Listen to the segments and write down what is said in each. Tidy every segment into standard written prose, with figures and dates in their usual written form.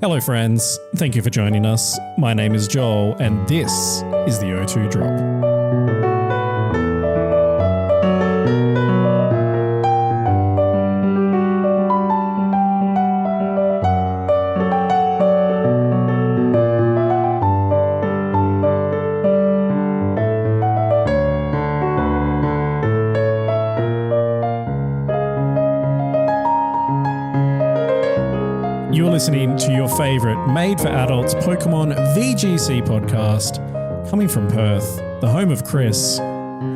Hello, friends. Thank you for joining us. My name is Joel, and this is the O2 Drop. You're listening to your favourite made-for-adults Pokemon VGC podcast, coming from Perth, the home of Chris.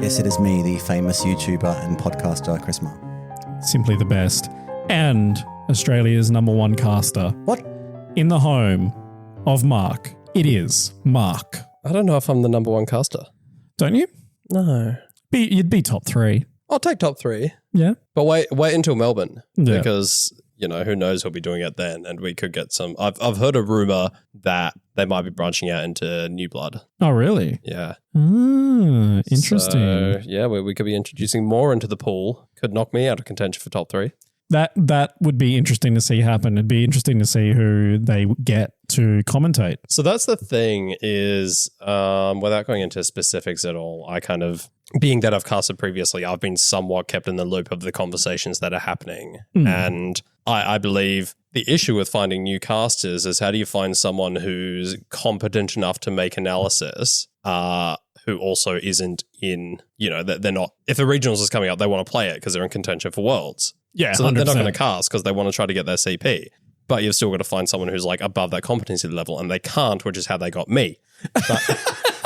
Yes, it is me, the famous YouTuber and podcaster, Chris Mark. Simply the best. And Australia's #1 caster. What? In the home of Mark. It is Mark. I don't know if I'm the #1 caster. Don't you? No. You'd be top 3. I'll take top 3. Yeah. But wait until Melbourne. Yeah. Because, you know, who knows who'll be doing it then, and we could get some... I've heard a rumour that they might be branching out into New Blood. Oh, really? Yeah. Interesting. So, yeah, we could be introducing more into the pool. Could knock me out of contention for top 3. That would be interesting to see happen. It'd be interesting to see who they get to commentate. So that's the thing is, without going into specifics at all, I kind of... Being that I've casted previously, I've been somewhat kept in the loop of the conversations that are happening. And I believe the issue with finding new casters is how do you find someone who's competent enough to make analysis, who also isn't in, you know, they're not, if the regionals is coming up, they want to play it because they're in contention for Worlds. Yeah, so 100%. They're not going to cast because they want to try to get their CP. But you've still got to find someone who's like above that competency level, and they can't, which is how they got me. But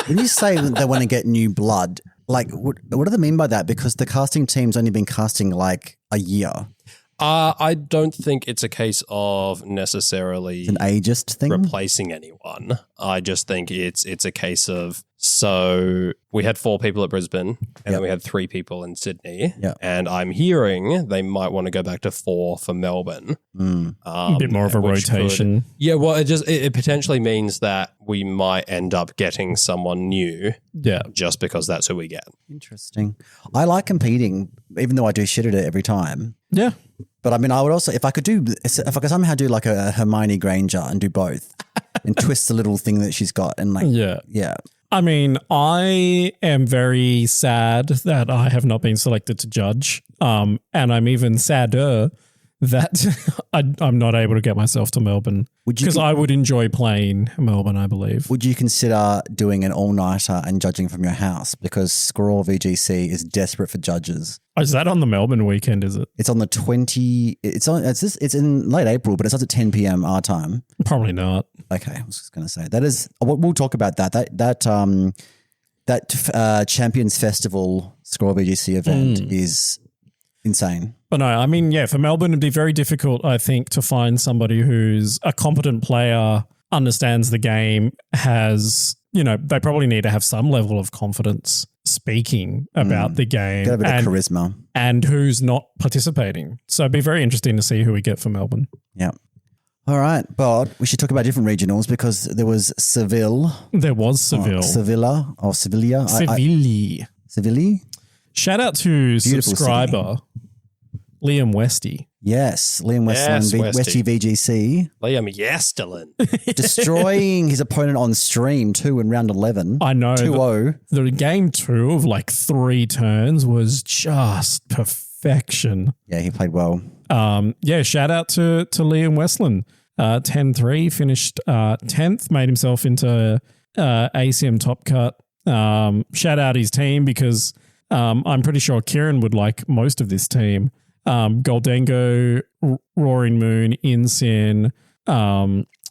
When you say that they want to get new blood, like what do they mean by that? Because the casting team's only been casting like a year. I don't think it's a case of necessarily It's an ageist thing. replacing anyone. I just think it's a case of, so we had 4 people at Brisbane and then we had 3 people in Sydney. Yep. And I'm hearing they might want to go back to 4 for Melbourne. A bit more of a which rotation. Well, it potentially means that we might end up getting someone new. Yeah. Just because that's who we get. Interesting. I like competing, even though I do shit at it every time. Yeah. But I mean, I would also, if I could somehow do like a Hermione Granger and do both and twist the little thing that she's got and like, yeah. I mean, I am very sad that I have not been selected to judge. And I'm even sadder that I'm not able to get myself to Melbourne. Because I would enjoy playing Melbourne, I believe. Would you consider doing an all-nighter and judging from your house? Because Scrawl VGC is desperate for judges. Oh, is that on the Melbourne weekend, is it? It's on the 20... It's in late April, but it starts at 10 p.m. our time. Probably not. Okay, I was just going to say. That is... We'll talk about that. That Champions Festival Scrawl VGC event is insane. But no, I mean, yeah, for Melbourne, it'd be very difficult, I think, to find somebody who's a competent player, understands the game, has, you know, they probably need to have some level of confidence speaking about the game. Get a bit of charisma. And who's not participating. So it'd be very interesting to see who we get for Melbourne. Yeah. All right, but we should talk about different regionals because there was Seville. There was Seville. Sevilla. Seville. Shout out to Beautiful subscriber Liam Westy. Yes, Liam Weston, Yes, Westy VGC. Liam Yestelin. Destroying his opponent on stream too in round 11. I know. 2-0. The game 2 of like 3 turns was just perfection. Yeah, he played well. Shout out to Liam Westland. 10-3, finished 10th, made himself into ACM top cut. Shout out his team because I'm pretty sure Kieran would like most of this team. Goldengo, Roaring Moon, Insin,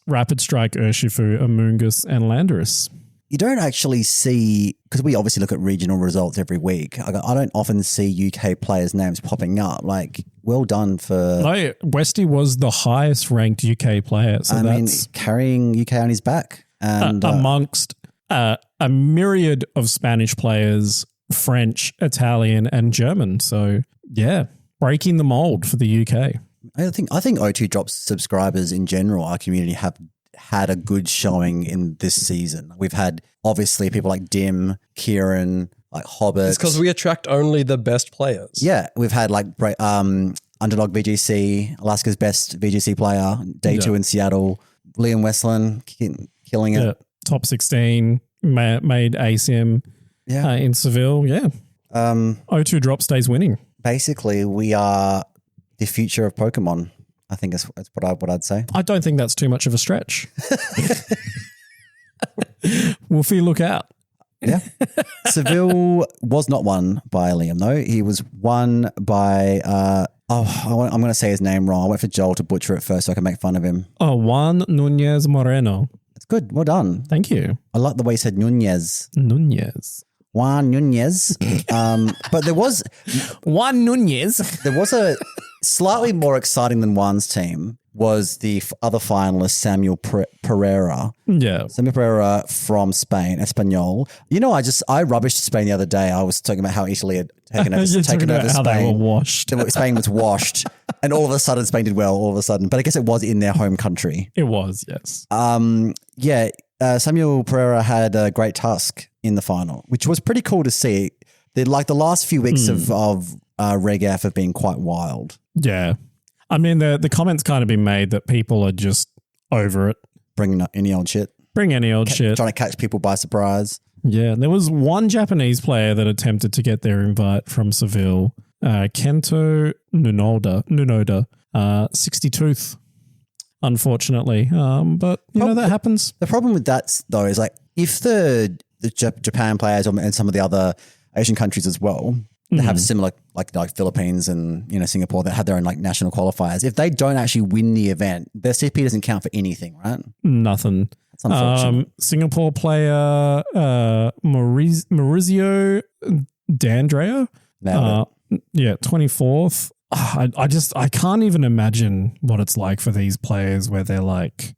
Rapid Strike, Urshifu, Amoongus, and Landorus. You don't actually see, because we obviously look at regional results every week. I don't often see UK players' names popping up. Like, well done for... No, Westy was the highest ranked UK player. So carrying UK on his back. And amongst a myriad of Spanish players, French, Italian, and German. So, yeah, breaking the mold for the UK. I think O2 Drops subscribers in general, our community, have had a good showing in this season. We've had obviously people like Dim, Kieran, like Hobbit. It's because we attract only the best players. Yeah, we've had like Underdog VGC, Alaska's best VGC player, Day 2 in Seattle. Liam Westland killing it. Yeah. Top 16, made ASIM in Seville. Yeah. 0-2 drop stays winning. Basically, we are the future of Pokemon. I think that's what I'd say. I don't think that's too much of a stretch. Wolfie, look out. Yeah. Seville was not won by Liam, though. He was won by, I'm going to say his name wrong. I went for Joel to butcher it first so I can make fun of him. Oh, Juan Nunez Moreno. That's good. Well done. Thank you. I like the way he said Nunez. Juan Nunez. But there was Juan Nunez. There was a slightly more exciting than Juan's team was the other finalist, Samuel Pereira. Yeah. Samuel Pereira from Spain, Espanyol. You know, I rubbished Spain the other day. I was talking about how Italy had taken over Spain. How they were washed. Spain was washed. And all of a sudden, Spain did well all of a sudden. But I guess it was in their home country. It was, yes. Samuel Pereira had a great task in the final, which was pretty cool to see. The last few weeks of Reg F have been quite wild. Yeah. I mean, the comments kind of been made that people are just over it. Bringing any old shit. Trying to catch people by surprise. Yeah. There was one Japanese player that attempted to get their invite from Seville. Kento Nunoda, 62th, unfortunately. But, that happens. The problem with that, though, is like if the Japan players and some of the other Asian countries as well, they have similar, like Philippines and Singapore that have their own like national qualifiers. If they don't actually win the event, their CP doesn't count for anything, right? Nothing. That's unfortunate. Singapore player Maurizio D'Andrea. 24th. I can't even imagine what it's like for these players where they're like,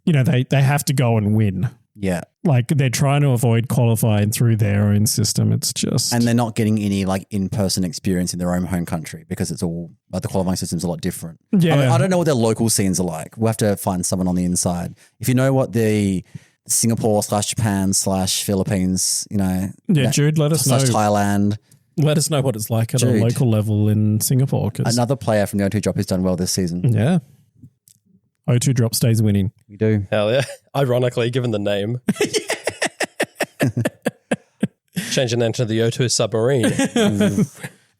they have to go and win. Yeah. Like they're trying to avoid qualifying through their own system. It's just... And they're not getting any like in-person experience in their own home country because it's all like the qualifying system's a lot different. Yeah. I don't know what their local scenes are like. We'll have to find someone on the inside. If you know what the Singapore/Japan/Philippines, Jude, let us know. Thailand. Let us know what it's like at a local level in Singapore. Another player from the O2 drop who's done well this season. Yeah. O2 drop stays winning. We do. Hell yeah. Ironically, given the name. Changing that to the O2 submarine.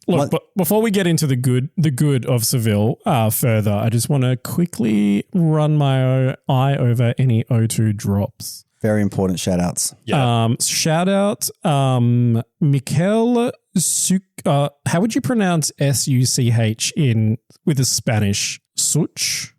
Look, but before we get into the good of Seville further, I just want to quickly run my eye over any O2 drops. Very important shout outs. Yeah. Shout out Mikel how would you pronounce SUCH with a Spanish? Such?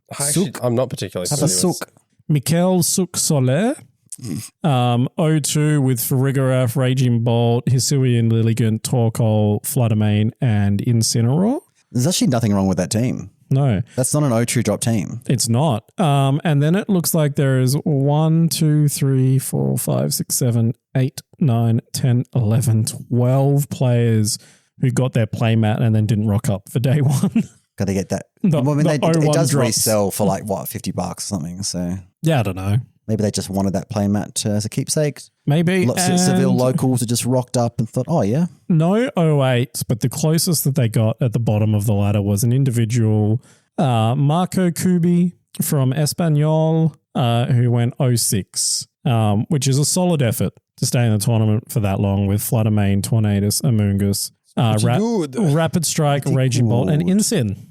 I'm not particularly familiar with Mikel Suc Soler. 0-2 with Farigiraf, Raging Bolt, Hisuian, Lilligant, Torkoal, Fluttermane, and Incineroar. There's actually nothing wrong with that team. No. That's not an O2 drop team. It's not. And then it looks like there is 1, 2, 3, 4, 5, 6, 7, 8, 9, 10, 11, 12 players who got their playmat and then didn't rock up for day one. Got to get that. It it does resell for like, what, $50 or something. So yeah, I don't know. Maybe they just wanted that playmat as a keepsake. Maybe. Lots of Seville locals had just rocked up and thought, oh, yeah. No 08s, but the closest that they got at the bottom of the ladder was an individual, Marco Cubi from Espanyol, who went 06, which is a solid effort to stay in the tournament for that long with Fluttermane, Tornadus, Amoongus, Rapid Strike, Raging Bolt, and Incin.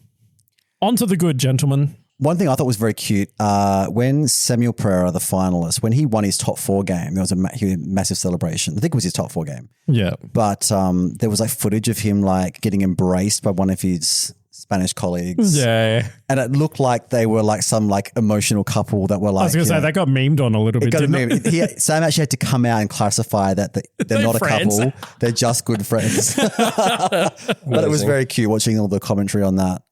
On to the good, gentlemen. One thing I thought was very cute, when Samuel Pereira, the finalist, when he won his top 4 game, there was a massive celebration. I think it was his top 4 game. Yeah. But there was like footage of him like getting embraced by one of his Spanish colleagues. Yeah. And it looked like they were like some like emotional couple that were like... I was going to say, that got memed on a little bit, didn't it? Sam actually had to come out and classify that they're not friends. a couple. They're just good friends. But it was very cute watching all the commentary on that.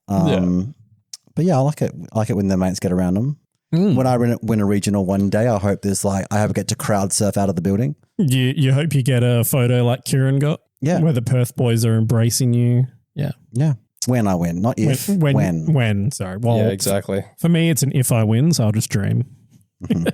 But yeah, I like it. I like it when their mates get around them. When I win a regional one day, I hope I get to crowd surf out of the building. You hope you get a photo like Kieran got? Yeah. Where the Perth boys are embracing you. Yeah. Yeah. When I win, not if. When. Sorry. Well, yeah, exactly. For me, it's an if I win, so I'll just dream. Mm-hmm.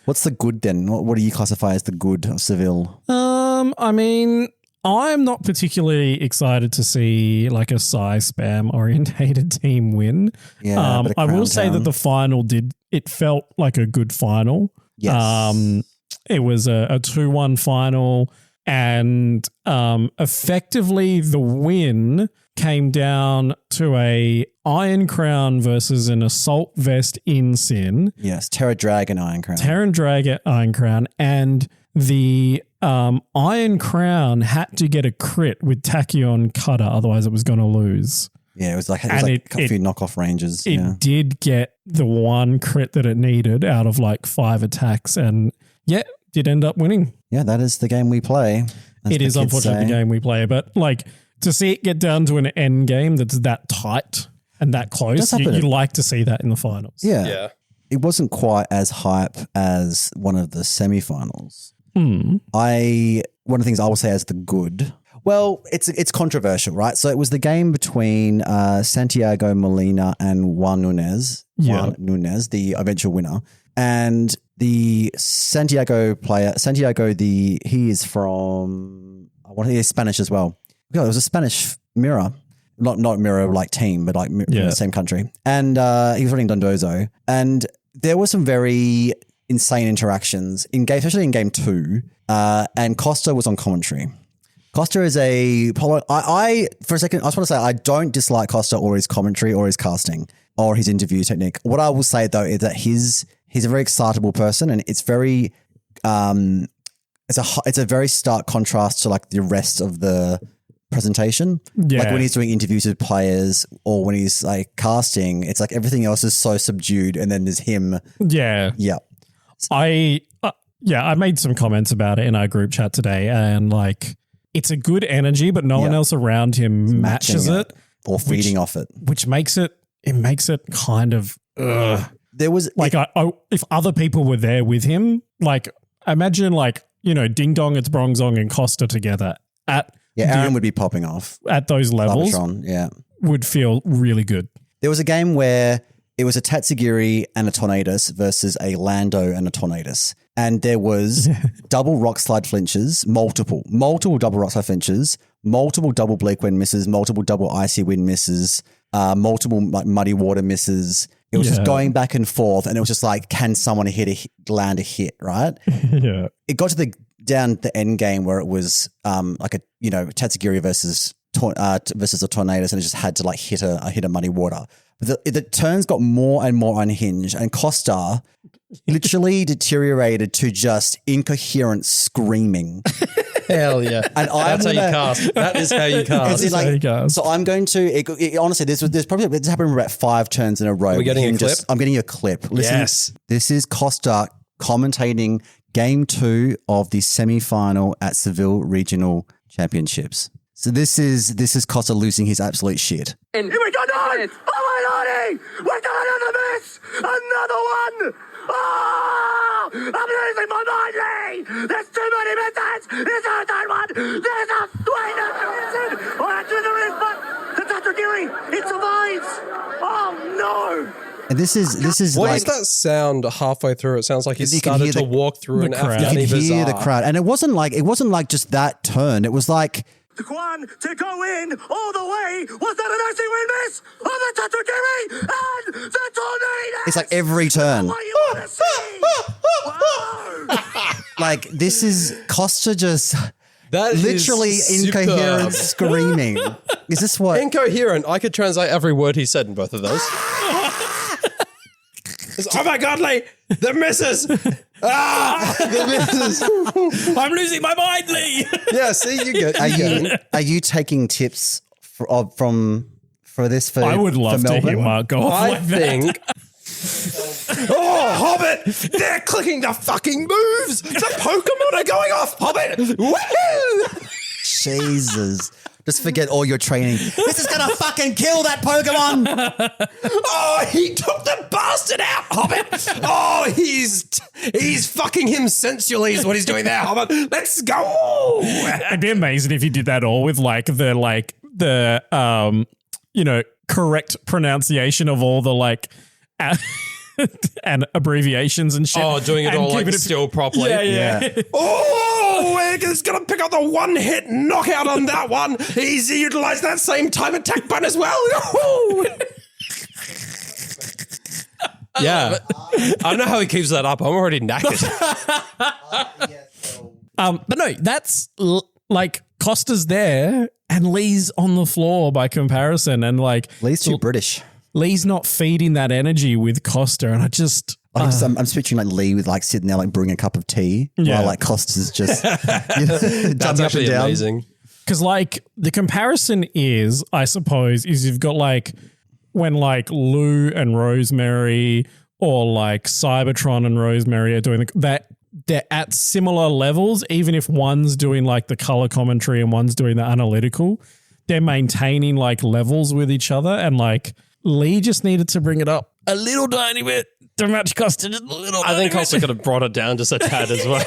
What's the good then? What do you classify as the good of Seville? I mean, I'm not particularly excited to see like a Psy spam orientated team win. Yeah, I will say that the final it felt like a good final. Yes. It was a 2-1 final, and effectively the win came down to a Iron Crown versus an Assault Vest in Sin. Yes, Terra Dragon Iron Crown. Terran Dragon Iron Crown, and the Iron Crown had to get a crit with Tachyon Cutter, otherwise it was going to lose. Yeah, it was like a few knockoff ranges. It did get the one crit that it needed out of like 5 attacks, and did end up winning. Yeah, that is the game we play. It is unfortunately the game we play, but like to see it get down to an end game that's that tight and that close, you like to see that in the finals. Yeah. It wasn't quite as hype as one of the semifinals. One of the things I will say as the good. Well, it's controversial, right? So it was the game between Santiago Molina and Juan Núñez, the eventual winner. And the Santiago player, he is from, he is Spanish as well. Yeah, it was a Spanish mirror. Not mirror like team, but like the same country. And he was running Dondozo. And there were some very insane interactions, especially in game 2. And Costa was on commentary. Costa is for a second, I just want to say I don't dislike Costa or his commentary or his casting or his interview technique. What I will say though is that he's a very excitable person, and it's very, it's a very stark contrast to like the rest of the presentation. Yeah. Like when he's doing interviews with players or when he's like casting, it's like everything else is so subdued, and then there's him. Yeah. Yeah. I made some comments about it in our group chat today, and like it's a good energy, but no one else around him matches it or feeding off it, which makes it kind of. There was like if other people were there with him, like imagine like Ding Dong, it's Bronzong and Costa together at. Yeah, Aaron would be popping off at those levels. Would feel really good. There was a game where it was a Tatsugiri and a Tornadus versus a Lando and a Tornadus. And there was double rock slide flinches, multiple double rock slide flinches, multiple double Bleak Wind misses, multiple double Icy Wind misses, multiple like muddy water misses. It was just going back and forth, and it was just like, can someone land a hit, right? Yeah. It got to the end game where it was like a Tatsugiri versus a Tornadus, and it just had to like hit a muddy water. But the turns got more and more unhinged, and Costa literally deteriorated to just incoherent screaming. Hell yeah. And that's how you cast. That is how you cast. So I'm going to, honestly, this happened about 5 turns in a row. Are we getting a clip? I'm getting a clip. Listen, yes. This is Costa commentating game 2 of the semi-final at Seville Regional Championships. So this is Costa losing his absolute shit. Here we go, oh my lordy! We've done another miss! Another one! Oh! I'm losing my mind, Lee! There's too many misses! There's a third one! There's a missing! Oh, actually there is, but the Tatsugiri, it survives! Oh no! And this is what like, does that sound halfway through? It sounds like he started to walk through an Afghani bazaar. You can hear the crowd, and it wasn't like just that turn. It was like the Kwan to go in all the way. Was that an icy win miss of the Tatsugiri and the Tornado? It's like every turn. What you want to see? Like this is Costa just. That literally incoherent screaming. Is this what? Incoherent. I could translate every word he said in both of those. Oh my God, Lee! The misses! The misses! I'm losing my mind, Lee! Yeah, see, you get. Are you taking tips for this? I would love to hear Mark go off like think. Oh, Hobbit! They're clicking the fucking moves! The Pokemon are going off, Hobbit! Woohoo! Jesus. Just forget all your training. This is gonna fucking kill that Pokemon! Oh, he took the bastard out, Hobbit! Oh, he's fucking him sensually is what he's doing there, Hobbit. Let's go! It'd be amazing if you did that all with the correct pronunciation of all the and abbreviations and shit. Oh, doing it and all like keeping still properly. Yeah. Oh, we're just going to pick up the one-hit knockout on that one. He's utilised that same time attack button as well. Yeah. I don't know how he keeps that up. I'm already knackered. But no, that's like Costa's there and Lee's on the floor by comparison. And like Lee's too British. Lee's not feeding that energy with Costa. And I'm picturing like Lee with like sitting there like brewing a cup of tea while like Costa's just That's actually amazing. Because like the comparison is, I suppose, is you've got like when like Lou and Rosemary or like Cybertron and Rosemary are doing that, they're at similar levels, even if one's doing like the color commentary and one's doing the analytical, they're maintaining like levels with each other. And like Lee just needed to bring it up a little tiny bit to match Costa, just a little. I think Costa could have brought it down just a tad as well,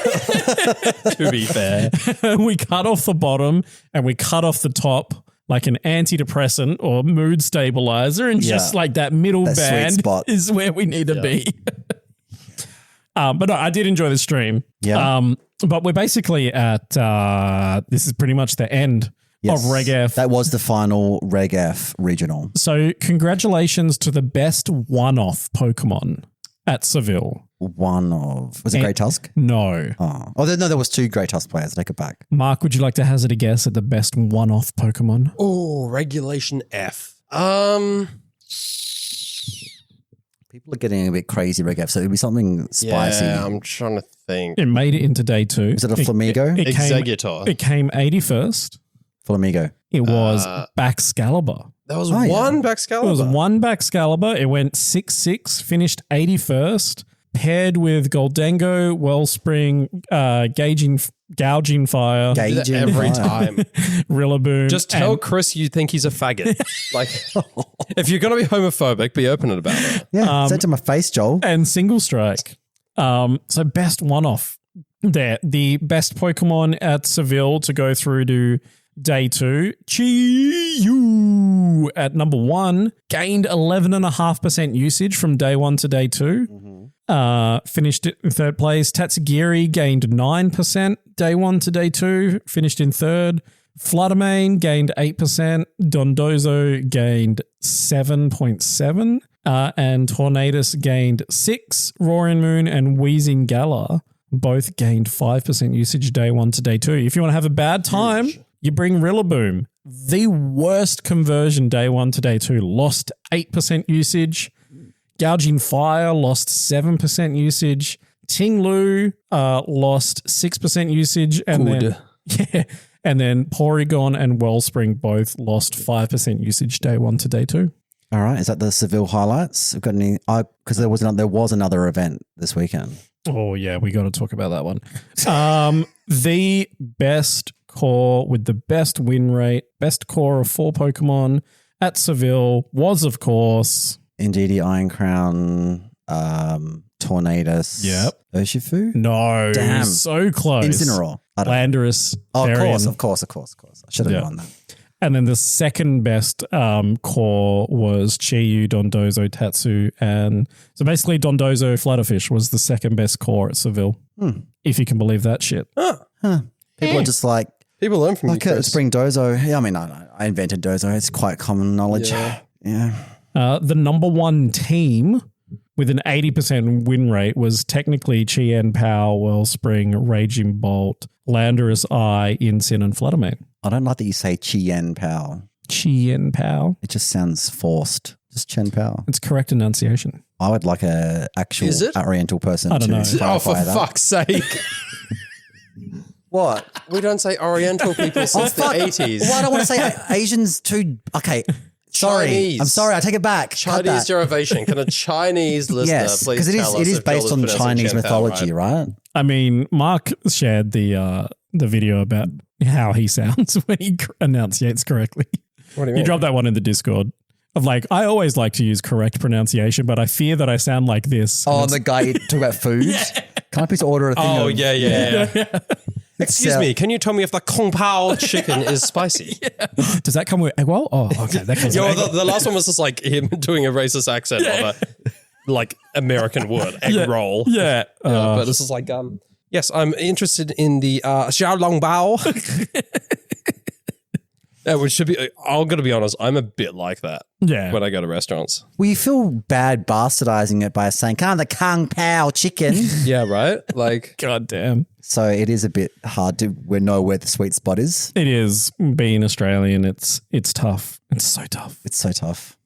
to be fair. We cut off the bottom and we cut off the top like an antidepressant or mood stabilizer, and just like that middle band is where we need to be. But no, I did enjoy the stream. Yeah. But we're basically at, this is pretty much the end of Reg F. That was the final Reg F regional. So congratulations to the best one-off Pokemon at Seville. Was it Great Tusk? No. Oh, there was 2 Great Tusk players. Take it back. Mark, would you like to hazard a guess at the best one-off Pokemon? Oh, Regulation F. People are getting a bit crazy Reg F, so it'd be something spicy. Yeah, I'm trying to think. It made it into day 2. Is it a Flamigo? Executor. It came 81st. Flamigo. It was Baxcalibur. There was one Baxcalibur. There was one Baxcalibur. It went 6-6, finished 81st, paired with Goldengo, Wellspring, Gouging Fire. Every time. Rillaboom. Just tell Chris you think he's a faggot. Like, if you're going to be homophobic, be open about it. Yeah, say it to my face, Joel. And Single Strike. So best one-off there. The best Pokemon at Seville to go through to day 2, Chi-Yu at number 1, gained 11.5% usage from day 1 to day 2. Finished in 3rd place. Tatsugiri gained 9% day 1 to day 2, finished in 3rd. Fluttermane gained 8%. Dondozo gained 7.7%. And Tornadus gained 6%. Roaring Moon and Wheezing Gala both gained 5% usage day 1 to day 2. If you want to have a bad time, you bring Rillaboom. The worst conversion day 1 to day 2, lost 8% usage. Gouging Fire lost 7% usage. Ting-Lu lost 6% usage. And then Porygon and Wellspring both lost 5% usage day 1 to day 2. All right. Is that the Seville highlights? We've got any? Because there was another event this weekend. Oh yeah, we got to talk about that one. The best core with the best win rate, best core of 4 Pokemon at Seville was, of course, Indeedee, Iron Crown, Tornadus. Yep. Urshifu? No. Damn. So close. Incineroar. Landorus. Oh, Therian. of course. I should have known that. And then the second best core was Chi-Yu, Dondozo, Tatsu. And so basically Dondozo Flutterfish was the second best core at Seville. If you can believe that shit. People are just like, people learn from you, Chris. Let's bring Dozo. Yeah, I mean, I invented Dozo. It's quite common knowledge. Yeah. The number 1 team with an 80% win rate was technically Chien Pao, Wellspring, Raging Bolt, Landorus Eye, Incin, and Fluttermane. I don't like that you say Chien Pao. Chien Pao. It just sounds forced. Just Chen Pao. It's correct enunciation. I would like a actual Oriental person I don't know. Oh, for fuck's sake. What? We don't say Oriental people since the 80s. Well, I don't want to say Asians too. Okay. Sorry. Chinese. I'm sorry. I take it back. Chinese derivation. Can a Chinese listener please tell us? Because it is if Bill based on pronouncing Chinese Chen Pao mythology, right? I mean, Mark shared the video about how he sounds when he enunciates correctly. What do you mean? You dropped that one in the Discord of like, I always like to use correct pronunciation, but I fear that I sound like this. Oh, and the guy talking about food? Can I please order a thing Oh, of... yeah. Excuse me, can you tell me if the Kung Pao chicken is spicy? Does that come with egg roll? Oh, okay. That comes with egg roll. The last one was just like him doing a racist accent. like American would, egg roll. Yeah. But this is like, yes, I'm interested in the Xiao Long Bao. Yeah, which should be, I'm going to be honest, I'm a bit like that when I go to restaurants. Well, you feel bad bastardizing it by saying, "Can't the Kung Pao chicken?" Yeah, right? Like, God damn. So it is a bit hard to know where the sweet spot is. It is. Being Australian, it's tough. It's so tough. It's so tough.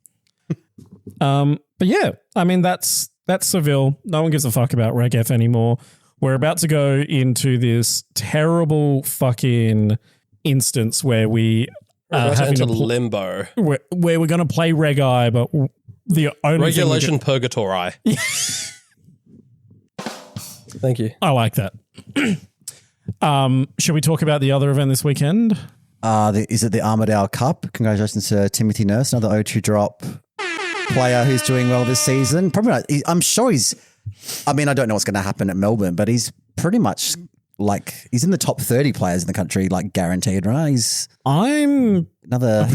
But yeah, I mean, that's Seville. No one gives a fuck about Reg F anymore. We're about to go into this terrible fucking instance where we having into limbo. Where we're going to play Reg I, but the only regulation purgatory. Thank you. I like that. Should we talk about the other event this weekend? Is it the Armidale Cup? Congratulations to Timothy Nurse, another O2 drop player who's doing well this season. Probably not, I'm sure he's, I mean, I don't know what's going to happen at Melbourne, but he's pretty much like, he's in the top 30 players in the country, like guaranteed, right?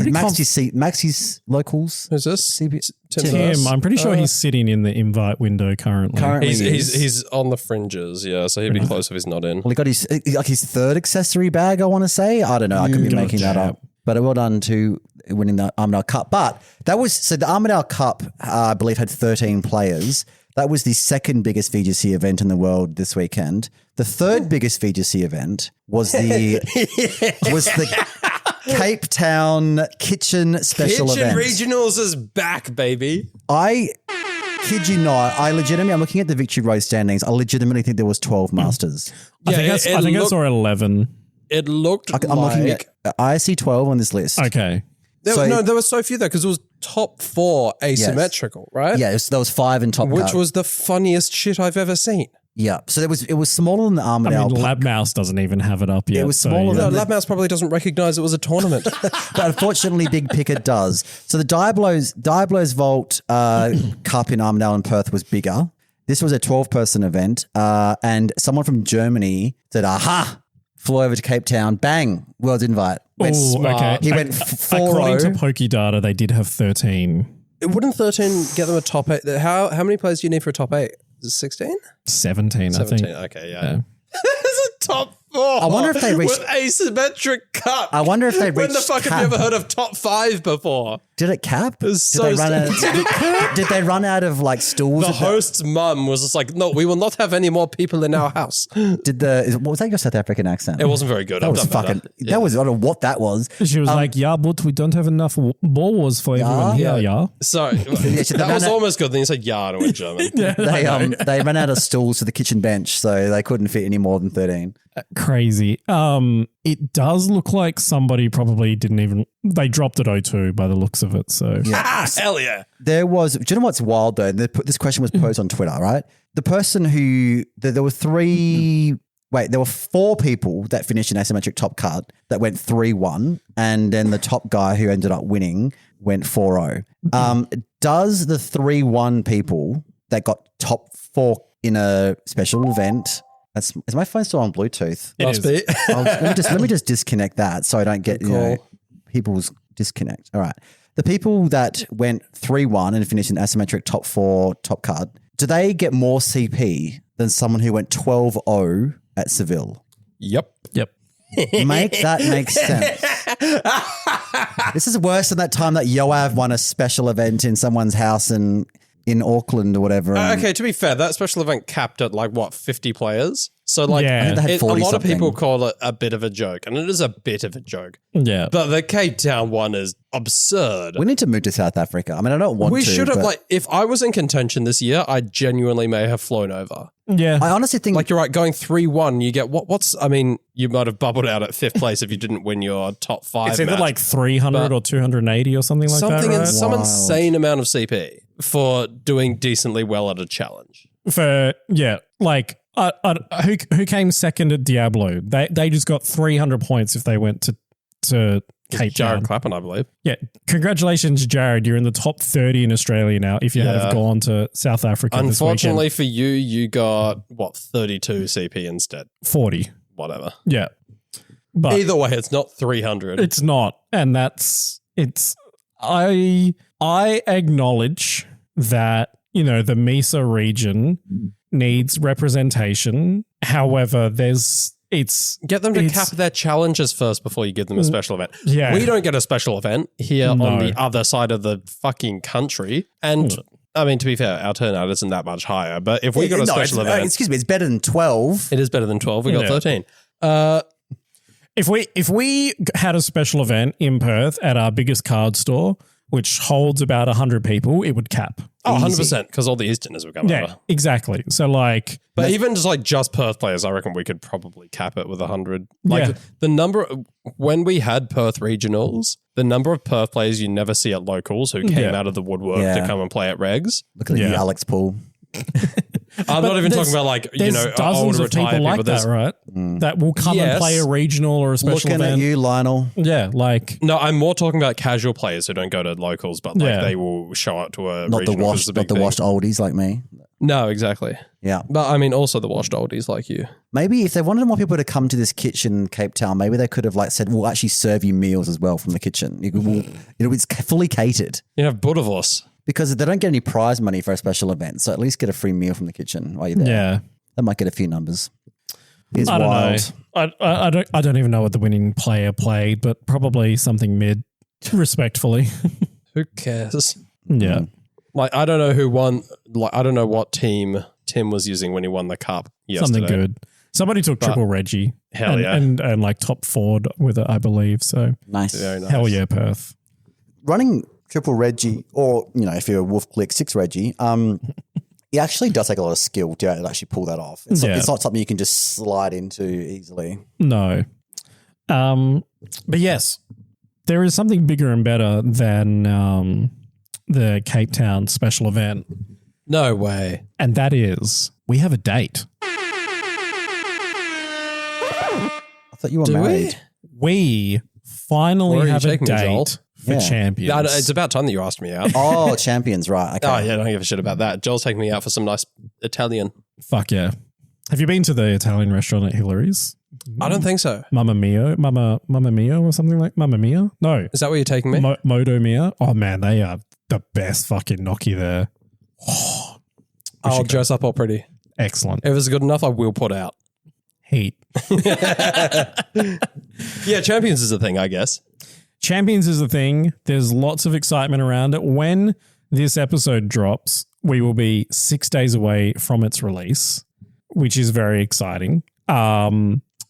Max's locals. Who's this? Tim. I'm pretty sure he's sitting in the invite window currently. He's on the fringes, yeah, so he'd be close if he's not in. Well, he got his third accessory bag, I want to say. I don't know. I could be making that up. But well done to winning the Armidale Cup. But the Armidale Cup, I believe, had 13 players. That was the second biggest VGC event in the world this weekend. The third biggest VGC event was the Cape Town Kitchen Special Event. Kitchen Regionals is back, baby. I kid you not. I'm looking at the Victory Road standings. I legitimately think there was 12 Masters. I think I saw 11. It looked I'm looking at, I see 12 on this list. Okay. There were so few though, because it was top 4 asymmetrical, right? Yeah, there was 5 in top which cut. was the funniest shit I've ever seen. Yeah, so it was smaller than the Armidale. I mean, Lab Mouse doesn't even have it up yet. It was smaller than Lab Mouse probably doesn't recognize it was a tournament. But unfortunately, Big Picket does. So the Diablos Vault Cup in Armidale and Perth was bigger. This was a 12-person event, and someone from Germany said, "Aha!" Flew over to Cape Town, bang, world invite. Went smart. Okay. He went 4-0. According to Pokey they did have 13. Wouldn't 13 get them a top 8? How many players do you need for a top 8? Is it 16? 17, I think. Okay, yeah. It's a top 4. I wonder if they reached with asymmetric cut. I wonder if they reached When the fuck cap. have you ever heard of top 5 before? Did it cap? Did so they run out of like stools? The host's mum was just like, "No, we will not have any more people in our house." What was that, your South African accent? It wasn't very good. That was fucking. Yeah. That was, I don't know what that was. She was like, "Yeah, but we don't have enough balls for everyone here, yeah." So that was almost good. Then you said, "Yeah," and it went German. They ran out of stools for the kitchen bench, so they couldn't fit any more than 13. Crazy. It does look like somebody probably they dropped it 0-2 by the looks of it. So hell yeah. There was, do you know what's wild though? This question was posed on Twitter, right? The person there were 4 people that finished in asymmetric top cut that went 3-1. And then the top guy who ended up winning went 4-0. Does the 3-1 people that got top 4 in a special event, is my phone still on Bluetooth? Must be. Let me just disconnect that so I don't get people's disconnect. All right. The people that went 3-1 and finished in asymmetric top 4 top cut, do they get more CP than someone who went 12-0 at Seville? Yep. Make that make sense. This is worse than that time that Yoav won a special event in someone's house in Auckland or whatever. Okay, to be fair, that special event capped at 50 players? So I think they had a lot of 40-something. people call it a bit of a joke, and it is a bit of a joke. Yeah. But the Cape Town one is absurd. We need to move to South Africa. I mean, I don't want to. We should have, but if I was in contention this year, I genuinely may have flown over. Yeah. I honestly think You're right, going 3-1, you get you might have bubbled out at 5th place if you didn't win your top 5 it's either match. 300 or 280 or something like that, right? Some Wild. insane amount of CP for doing decently well at a challenge. Who came second at Diablo? They just got 300 points if they went to Cape Jared Town. Clapham, I believe. Yeah, congratulations, Jared. You're in the top 30 in Australia now. If you had gone to South Africa, Unfortunately this weekend. for you got 32 CP instead. 40. Whatever. Yeah, but Either way, it's not 300. it's not, and I acknowledge that the Mesa region needs representation. However, get them to cap their challenges first before you give them a special event. Yeah. We don't get a special event here on the other side of the fucking country. And I mean, to be fair, our turnout isn't that much higher. But if we got a special event, excuse me, it's better than 12. it is better than 12. We got 13. If we had a special event in Perth at our biggest card store, which holds about 100 people, it would cap. Oh, 100%, because all the Easterners would come over. Exactly. So But even just Perth players, I reckon we could probably cap it with 100. The number, when we had Perth regionals, the number of Perth players you never see at locals who came out of the woodwork to come and play at regs. Look at you, Alex Poole. I'm not even talking about dozens older of people retired like people. that, right? That will come and play a regional or a special Looking event. at you, Lionel. Yeah, No, I'm more talking about casual players who don't go to locals, but they will show up to a Not the regional. washed oldies like me. No, exactly. Yeah. But I mean, also the washed oldies like you. Maybe if they wanted more people to come to this kitchen in Cape Town, maybe they could have said, we'll actually serve you meals as well from the kitchen. It's fully catered. You have Budavos. Because they don't get any prize money for a special event, so at least get a free meal from the kitchen while you're there. Yeah. That might get a few numbers. It's I don't wild. know. I don't even know what the winning player played, but probably something mid, respectfully. Who cares? Yeah. I don't know who won. I don't know what team Tim was using when he won the cup yesterday. Something good. Somebody took triple Reggie. Hell yeah. And top Ford with it, I believe. So Nice. Very nice. hell yeah, Perth. Running triple Reggie, or if you're a Wolf Click 6 Reggie, it actually does take a lot of skill to actually pull that off. It's not something you can just slide into easily. No. But yes, there is something bigger and better than the Cape Town special event. No way. And that is, we have a date. I thought you were Do married. We finally Where are you have a taking me, Joel? date for Yeah. champions. It's about time that you asked me out. Oh, champions, right. Okay. Oh, yeah, don't give a shit about that. Joel's taking me out for some nice Italian. Fuck yeah. Have you been to the Italian restaurant at Hillary's? I don't think so. Mamma Mia or something like Mamma Mia? No. Is that where you're taking me? Modo Mia? Oh man, they are the best fucking gnocchi there. I'll dress up all pretty. Excellent. If it's good enough, I will put out. Heat. Yeah, champions is a thing, I guess. Champions is the thing. There's lots of excitement around it. When this episode drops, we will be 6 days away from its release, which is very exciting.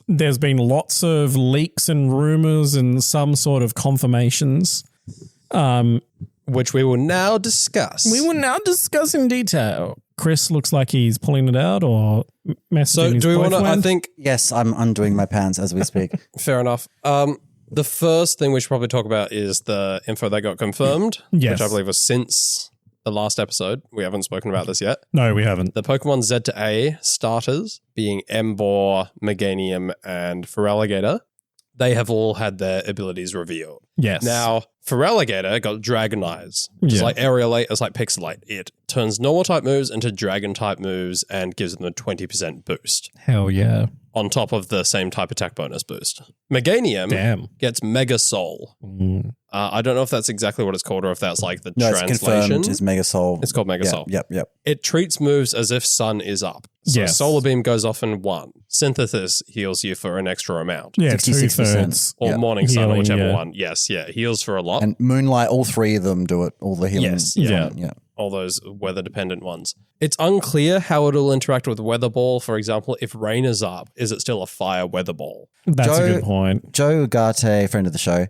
There's been lots of leaks and rumors and some sort of confirmations. Which we will now discuss. We will now discuss in detail. Chris looks like he's pulling it out or messaging So his do we want to, boyfriend. I think, Yes, I'm undoing my pants as we speak. fair enough. The first thing we should probably talk about is the info that got confirmed, Yes. which I believe was since the last episode. We haven't spoken about this yet. No, we haven't. The Pokemon Z to A starters, being Emboar, Meganium, and Feraligatr, they have all had their abilities revealed. Yes. Now, Feraligatr got Dragon Eyes, which is Yeah. like Aerialate, it's like Pixelate. It turns normal type moves into Dragon type moves and gives them a 20% boost Hell yeah. on top of the same type attack bonus boost. Meganium Damn. gets Mega Soul. I don't know if that's exactly what it's called or if that's like the No, it's translation. confirmed. It's Mega Soul. It's called Mega Soul. Yep. It treats moves as if Sun is up. So Yes. Solar Beam goes off in 1. Synthesis heals you for an extra amount. Yeah, 66%. 2/3. Or Yeah. Morning Sun, or Healing, whichever yeah. one. Yes, yeah. Heals for a lot. And Moonlight, all three of them do it. All the healing. Yes, yeah. All those weather dependent ones. It's unclear how it'll interact with Weather Ball. For example, if rain is up, is it still a fire Weather Ball? That's a Joe- good point. Joe Ugarte, friend of the show,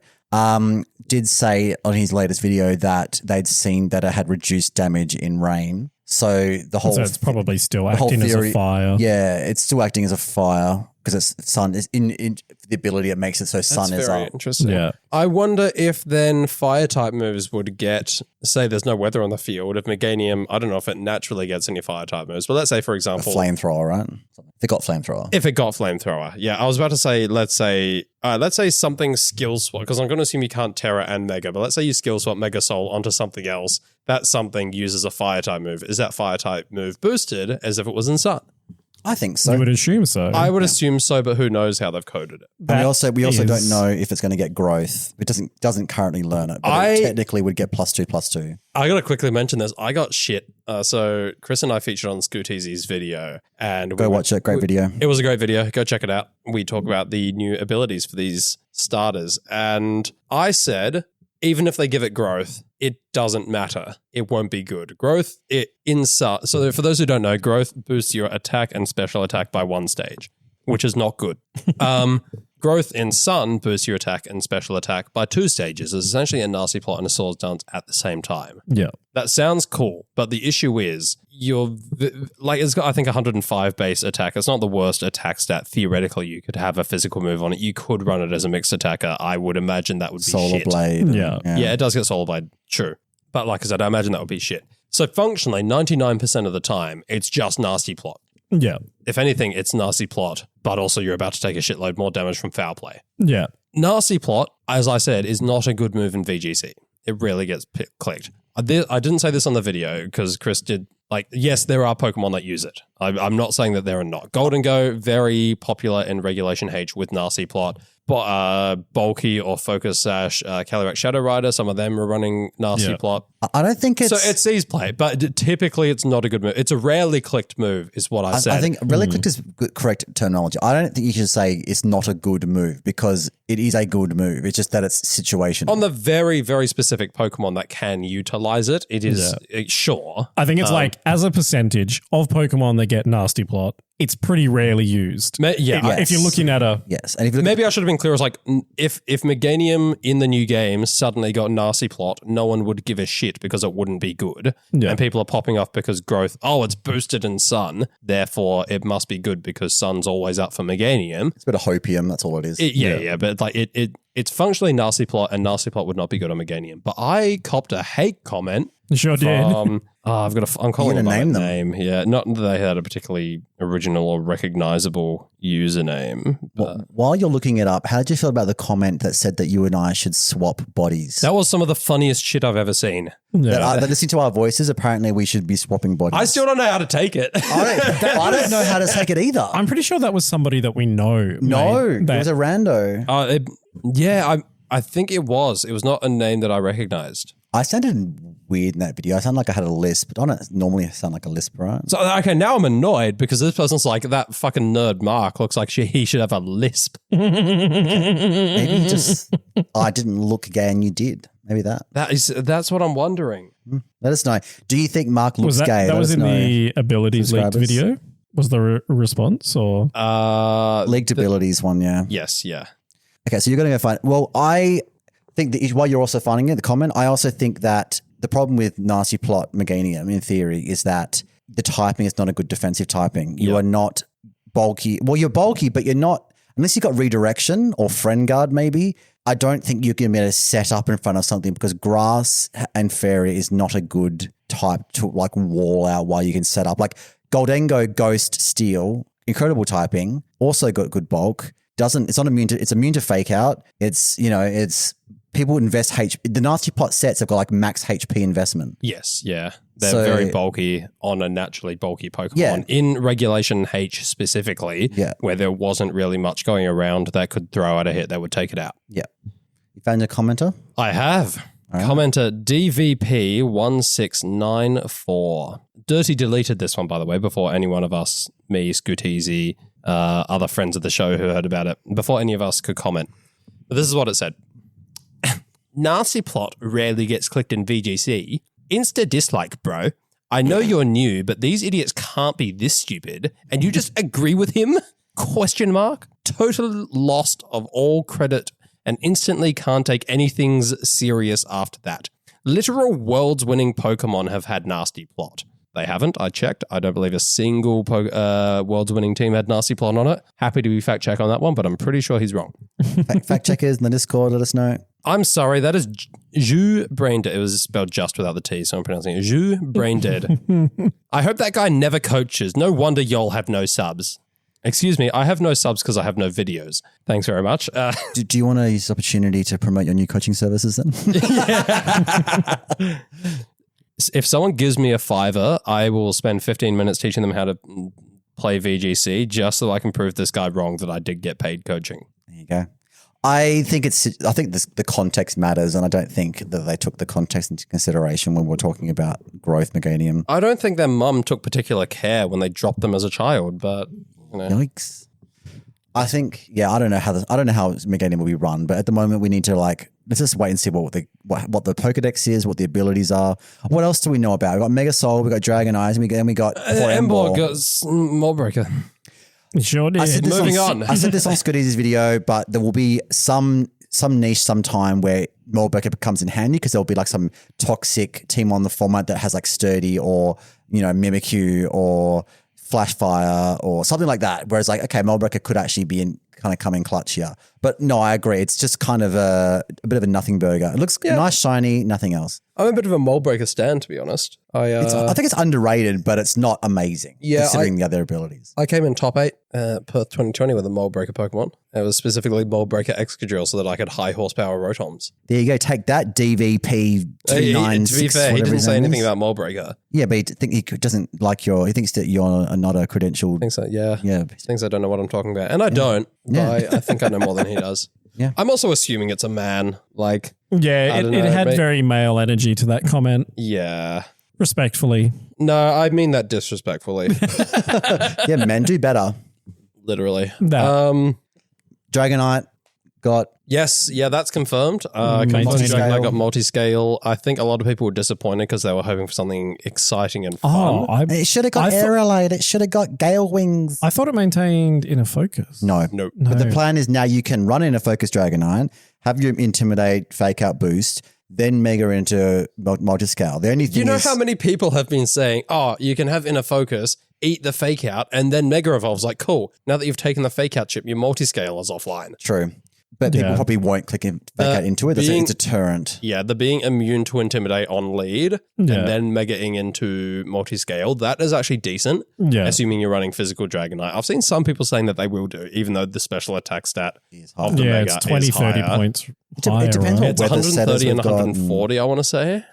did say on his latest video that they'd seen that it had reduced damage in rain. So the whole So it's probably still the whole acting as a theory- fire. Yeah, it's still acting as a fire because it's sun. It's in the ability it makes it so sun That's is very up. interesting. Yeah. I wonder if then fire type moves would get, say there's no weather on the field. If Meganium, I don't know if it naturally gets any fire type moves, but let's say, for A example, flamethrower, right? They got flamethrower. if it got flamethrower. Yeah, I was about to say, let's say something skill swap, because I'm going to assume you can't Terra and Mega, but let's say you skill swap Mega Soul onto something else. That something uses a fire type move. Is that fire type move boosted as if it was in Sun? I think so. You would assume so. I would assume so, but who knows how they've coded it. And we also don't know if it's going to get growth. It doesn't currently learn it, but it technically would get +2/+2. I got to quickly mention this. I got shit. So Chris and I featured on Scoot Easy's video. And Go watch it. Great video. It was a great video. Go check it out. We talk about the new abilities for these starters. And I said, even if they give it growth, it doesn't matter. It won't be good. Growth, so for those who don't know, growth boosts your attack and special attack by 1 stage, which is not good. Growth in Sun boosts your attack and special attack by 2 stages. It's essentially a nasty plot and a swords dance at the same time. Yeah. That sounds cool, but the issue is it's got, I think, 105 base attack. It's not the worst attack stat. Theoretically, you could have a physical move on it. You could run it as a mixed attacker. I would imagine that would be Solar shit. Blade. Yeah, it does get Solar Blade, true. But like I said, I imagine that would be shit. So functionally, 99% of the time, it's just nasty plot. Yeah. If anything, it's nasty plot, but also you're about to take a shitload more damage from foul play. Yeah. Nasty plot, as I said, is not a good move in VGC. It rarely gets clicked. I didn't say this on the video because Chris did. Yes, there are Pokemon that use it. I'm not saying that there are not. Golden Go, very popular in Regulation H with nasty plot. Bulky or Focus Sash, Calyrex Shadow Rider, some of them are running nasty plot. I don't think it's... So it sees play, but typically it's not a good move. It's a rarely clicked move is what I said. I think rarely clicked is correct terminology. I don't think you should say it's not a good move because it is a good move. It's just that it's situational. On the very, very specific Pokemon that can utilize it, it is sure. I think it's as a percentage of Pokemon that get nasty plot, it's pretty rarely used. If you're looking at a... Yes. And if maybe I should have been clear as if Meganium in the new game suddenly got nasty plot, no one would give a shit because it wouldn't be good. Yeah. And people are popping off because growth, it's boosted in Sun, therefore it must be good because Sun's always up for Meganium. It's a bit of hopium, that's all it is. But it's functionally nasty plot and nasty plot would not be good on Meganium. But I copped a hate comment. Sure did. I'm calling it by name them. name. Yeah, not that they had a particularly original or recognizable username. Well, while you're looking it up, how did you feel about the comment that said that you and I should swap bodies? That was some of the funniest shit I've ever seen. That listening to our voices, apparently we should be swapping bodies. I still don't know how to take it. I don't know how to take it either. I'm pretty sure that was somebody that we know. No, it was a rando. I think it was. It was not a name that I recognized. I sounded weird in that video. I sounded like I had a lisp. I don't normally sound like a lisp, right? So, okay, now I'm annoyed because this person's like, that fucking nerd Mark looks like he should have a lisp. Maybe just, I didn't look gay and you did. Maybe that. That's what I'm wondering. Let us know. Do you think Mark looks gay? That was in the abilities leaked video? Was there a response or? Leaked abilities one, yeah. Yes, yeah. Okay, so you're going to go find... Well, I think that while you're also finding it, the comment, I also think that the problem with nasty plot Meganium, in theory, is that the typing is not a good defensive typing. You are not bulky. Well, you're bulky, but you're not... Unless you've got redirection or friend guard, maybe, I don't think you can be able to set up in front of something because grass and fairy is not a good type to wall out while you can set up. Goldengo, Ghost, Steel, incredible typing, also got good bulk. It's immune to fake out. It's people invest the nasty plot sets have got max HP investment. Yes, yeah. They're very bulky on a naturally bulky Pokemon. Yeah. In Regulation H specifically, where there wasn't really much going around that could throw out a hit that would take it out. Yeah. You found a commenter? I have. Right. Commenter DVP1694. Dirty deleted this one, by the way, before any one of us, me, Scooteasy, other friends of the show who heard about it, before any of us could comment. But this is what it said. Nasty plot rarely gets clicked in VGC. Insta dislike, bro. I know you're new, but these idiots can't be this stupid. And you just agree with him? ? Total lost of all credit and instantly can't take anything serious after that. Literal world's winning Pokemon have had nasty plot. They haven't. I checked. I don't believe a single world's winning team had nasty plot on it. Happy to be fact check on that one, but I'm pretty sure he's wrong. Fact checkers in the Discord, let us know. I'm sorry. That is Ju Brain Dead. It was spelled just without the T, so I'm pronouncing it Ju Brain Dead. I hope that guy never coaches. No wonder y'all have no subs. Excuse me, I have no subs because I have no videos. Thanks very much. Do you want to use this opportunity to promote your new coaching services then? If someone gives me a $5, I will spend 15 minutes teaching them how to play VGC just so I can prove this guy wrong that I did get paid coaching. There you go. I think the context matters, and I don't think that they took the context into consideration when we're talking about growth meganium. I don't think their mum took particular care when they dropped them as a child, but you know. Yikes. I think, I don't know how meganium will be run, but at the moment we need to let's just wait and see what the Pokedex is, what the abilities are. What else do we know about? We got Mega Soul, we got Dragon Eyes, and we got Emborg got Moldbreaker. Sure did. I said this Moving on Scooty's video, but there will be some niche sometime where Moldbreaker comes in handy because there'll be like some toxic team on the format that has like Sturdy or, Mimikyu or Flashfire or something like that. Whereas like, okay, Moldbreaker could actually be kind of coming clutch here. But no, I agree. It's just kind of a bit of a nothing burger. It looks nice, shiny, nothing else. I'm a bit of a Moldbreaker stan, to be honest. I think it's underrated, but it's not amazing considering the other abilities. I came in top 8 Perth 2020 with a Moldbreaker Pokemon. It was specifically Moldbreaker Excadrill so that I could high horsepower Rotoms. There you go. Take that, DVP 296. To be fair, he didn't say anything about Moldbreaker. Yeah, but he doesn't like he thinks that you're not a credentialed. I think so, yeah. Yeah. He thinks I don't know what I'm talking about. And I don't, but I think I know more than he does. Yeah. I'm also assuming it's a man. Like, it had very male energy to that comment. Yeah. Respectfully. No, I mean that disrespectfully. Yeah, men do better. Literally. Dragonite got... Yes, that's confirmed. Dragonite got multi-scale. I think a lot of people were disappointed because they were hoping for something exciting and fun. It should have got Aerolite. It should have got Gale Wings. I thought it maintained Inner Focus. No. Nope. But the plan is now you can run Inner Focus Dragonite, have your Intimidate, Fake Out boost, then Mega into multi-scale. The only thing how many people have been saying, you can have Inner Focus, eat the Fake Out, and then Mega Evolve's like, cool, now that you've taken the Fake Out chip, your multi-scale is offline. True. But people probably won't click Fake Out into it. It's a deterrent. Yeah, the being immune to Intimidate on lead and then Mega-ing into multi-scale, that is actually decent, assuming you're running physical Dragonite. I've seen some people saying that they will do, even though the special attack stat of the Mega it's 20, is 30 higher. points It depends on It's what weather setters 130 and we've got. 140, I want to say.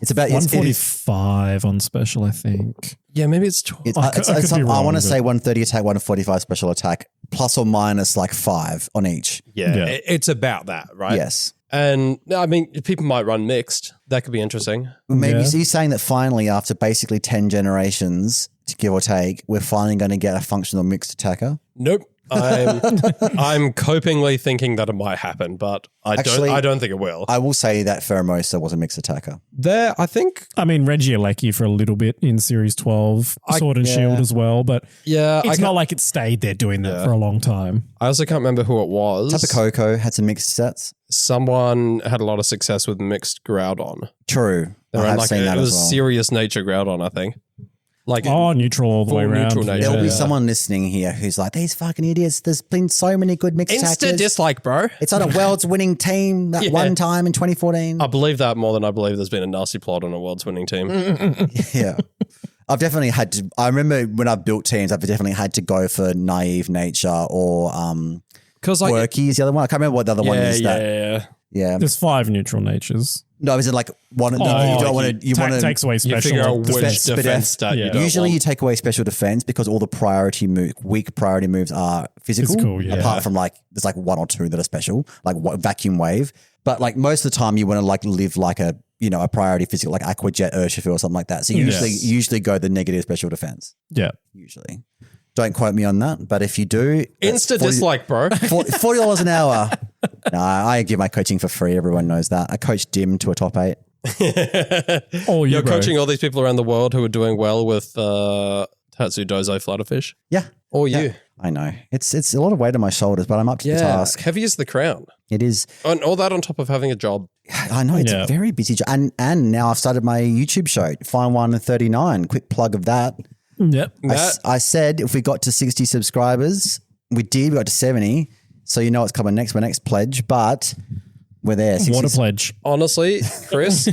It's about 145 on special, I think. Yeah, maybe it's... I want to say 130 attack, 145 special attack, plus or minus like 5 on each. Yeah. It's about that, right? Yes. And I mean, people might run mixed. That could be interesting. Maybe so you're saying that finally, after basically 10 generations, to give or take, we're finally going to get a functional mixed attacker? Nope. I'm copingly thinking that it might happen, but I don't think it will. I will say that Pheromosa was a mixed attacker. I mean, Regieleki for a little bit in Series 12, Sword and Shield as well, but it's not like it stayed there doing that for a long time. I also can't remember who it was. Tapu Koko had some mixed sets. Someone had a lot of success with mixed Groudon. True. I have seen that as well. It was serious nature Groudon, I think. Neutral all the way around. There'll be someone listening here who's like, these fucking idiots. There's been so many good mixed attackers. Insta dislike, bro. It's on a world's winning team that one time in 2014. I believe that more than I believe there's been a nasty plot on a world's winning team. Yeah. I've definitely had to. I remember when I've built teams, I've definitely had to go for naive nature or Quirky is the other one. I can't remember what the other one is. Yeah. There's 5 neutral natures. No, is it like one? You don't want to. You want to takes away special. You figure out which defense stat you don't Usually, want. you take away special defense because all the weak priority moves are physical. Apart from there's like 1 or 2 that are special, like vacuum wave. But like most of the time, you want to live like a priority physical, like Aqua Jet, Urshifu, or something like that. So you usually go the negative special defense. Yeah, usually. Don't quote me on that, but if you do, insta dislike, bro. $40 an hour. No, I give my coaching for free. Everyone knows that. I coached Dim to a top 8. You're coaching all these people around the world who are doing well with Tatsu Dozo Flutterfish. Yeah, or you. I know it's a lot of weight on my shoulders, but I'm up to the task. Heavy as the crown. It is, and all that on top of having a job. I know it's a very busy job, and now I've started my YouTube show, Fine One and 39. Quick plug of that. Yep. I said if we got to 60 subscribers, we got to 70. So you know what's coming next. My next pledge, but we're there. What a pledge. Honestly, Chris,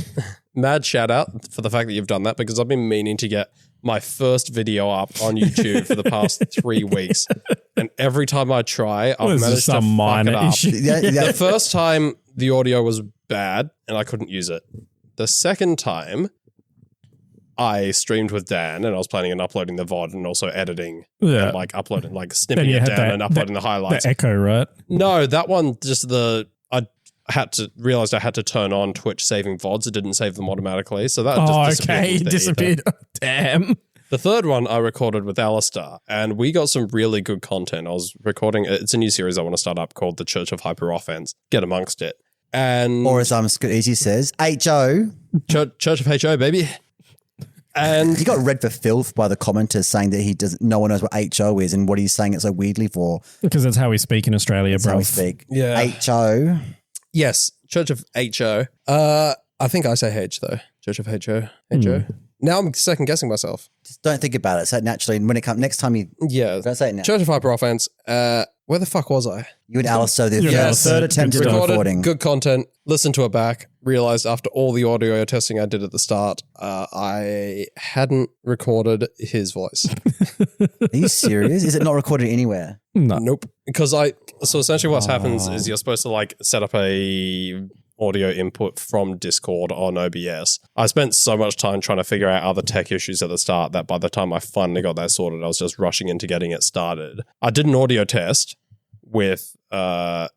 mad shout out for the fact that you've done that because I've been meaning to get my first video up on YouTube for the past 3 weeks. And every time I try, I've managed to fuck it up. The first time the audio was bad and I couldn't use it. The second time, I streamed with Dan and I was planning on uploading the VOD and also editing. Yeah. And like uploading, like snipping it down and uploading the highlights. The echo, right? No, that one, just realized I had to turn on Twitch saving VODs. It didn't save them automatically. So that just disappeared. Damn. The third one I recorded with Alistair, and we got some really good content. I was recording, it's a new series I want to start up called The Church of Hyper Offense. Get amongst it. And Or as Easy says, HO. Church of HO, baby. And He got read for filth by the commenters saying that no one knows what HO is and what he's saying it so weirdly for. Because that's how we speak in Australia, That's bro. how we speak. Yeah. HO. yes, Church of HO. I think I say H though. Church of HO. HO. Now I'm second guessing myself. Just don't think about it. Say it naturally. And when it comes next time you don't say it now. Church of Hyper Offense. Where the fuck was I? You and Alistair, the Yes. third attempt at Recorded recording. good content, listened to it back, realized after all the audio testing I did at the start, I hadn't recorded his voice. Are you serious? Is it not recorded anywhere? No. Nope. Because so essentially what happens is you're supposed to like set up a audio input from Discord on OBS. I spent so much time trying to figure out other tech issues at the start that by the time I finally got that sorted, I was just rushing into getting it started. I did an audio test with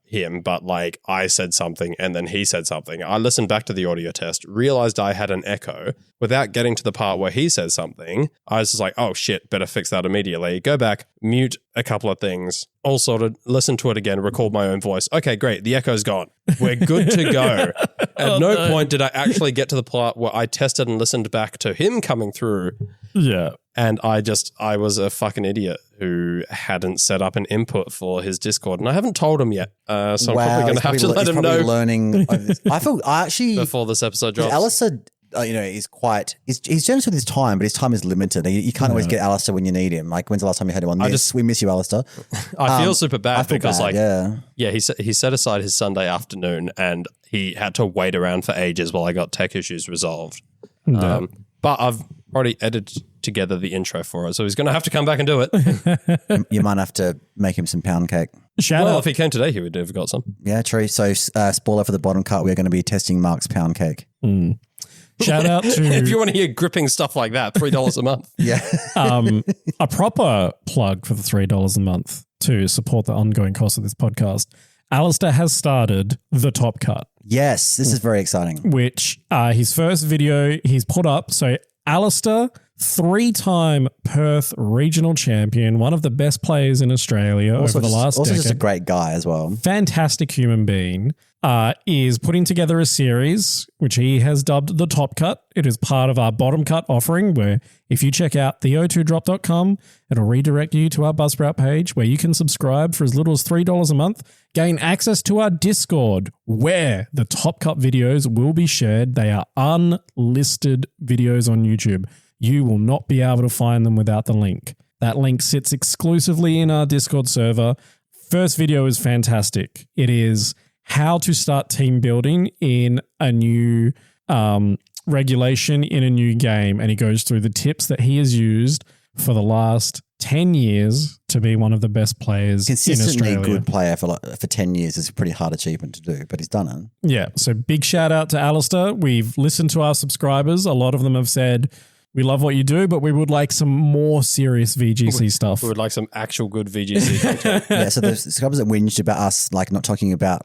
him, but like I said something and then he said something. I listened back to the audio test, realized I had an echo. Without getting to the part where he says something, I was just like, oh shit, better fix that immediately. Go back, mute a couple of things, all sorted, listen to it again, record my own voice. Okay, great. The echo's gone. We're good to go. At no point did I actually get to the part where I tested and listened back to him coming through. Yeah. And I was a fucking idiot who hadn't set up an input for his Discord. And I haven't told him yet. So I'm probably going to have to let him know. Learning. I actually before this episode drops. Alistair, he's generous with his time, but his time is limited. You can't always get Alistair when you need him. Like, when's the last time you had him on this? We miss you, Alistair. I feel super bad because bad, he set aside his Sunday afternoon and he had to wait around for ages while I got tech issues resolved. No. But I've already edited together the intro for it, so he's going to have to come back and do it. You might have to make him some pound cake. Shout out. If he came today, he would have got some. Yeah, true. So, spoiler for the bottom cut, we're going to be testing Mark's pound cake. Shout out to if you want to hear gripping stuff like that, $3 a month. Yeah. a proper plug for the $3 a month to support the ongoing cost of this podcast. Alistair has started The Top Cut. Yes, this is very exciting. Which his first video he's put up. So Alistair, 3-time Perth regional champion, one of the best players in Australia over the last decade. Also just a great guy as well. Fantastic human being. Is putting together a series which he has dubbed The Top Cut. It is part of our Bottom Cut offering where if you check out the02drop.com, it'll redirect you to our Buzzsprout page where you can subscribe for as little as $3 a month, gain access to our Discord where the Top Cut videos will be shared. They are unlisted videos on YouTube. You will not be able to find them without the link. That link sits exclusively in our Discord server. First video is fantastic. It is how to start team building in a new regulation in a new game. And he goes through the tips that he has used for the last 10 years to be one of the best players in Australia. Consistently good player for 10 years is a pretty hard achievement to do, but he's done it. Yeah. So big shout out to Alistair. We've listened to our subscribers. A lot of them have said, we love what you do, but we would like some more serious VGC stuff. We would like some actual good VGC content. Yeah, so the subscribers that whinged about us like not talking about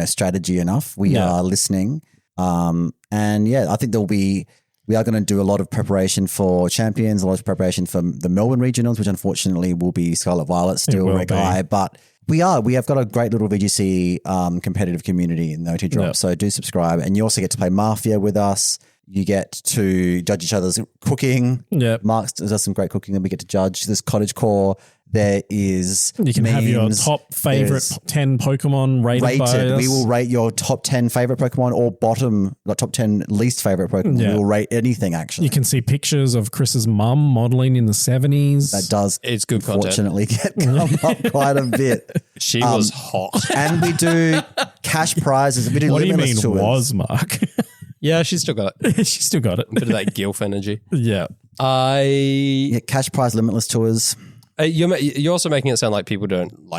strategy enough. We are listening. And yeah, I think we are going to do a lot of preparation for champions, a lot of preparation for the Melbourne regionals, which unfortunately will be Scarlet Violet still, Reg I, but we have got a great little VGC competitive community in the OT Drop. Yep. So do subscribe. And you also get to play Mafia with us. You get to judge each other's cooking. Yeah, Mark does some great cooking that we get to judge. There's Cottage Core. There is you can have your top favorite 10 Pokemon rated by us. We will rate your top 10 favorite Pokemon or top 10 least favorite Pokemon. Yeah. We will rate anything actually. You can see pictures of Chris's mum modeling in the 70s. That does, it's good unfortunately, come up quite a bit. She was hot. And we do cash prizes. We do what do you mean tours. Was, Mark? Yeah, she's still got it. She's still got it. A bit of that gilf energy. Yeah. Cash prize limitless tours. You're also making it sound like people don't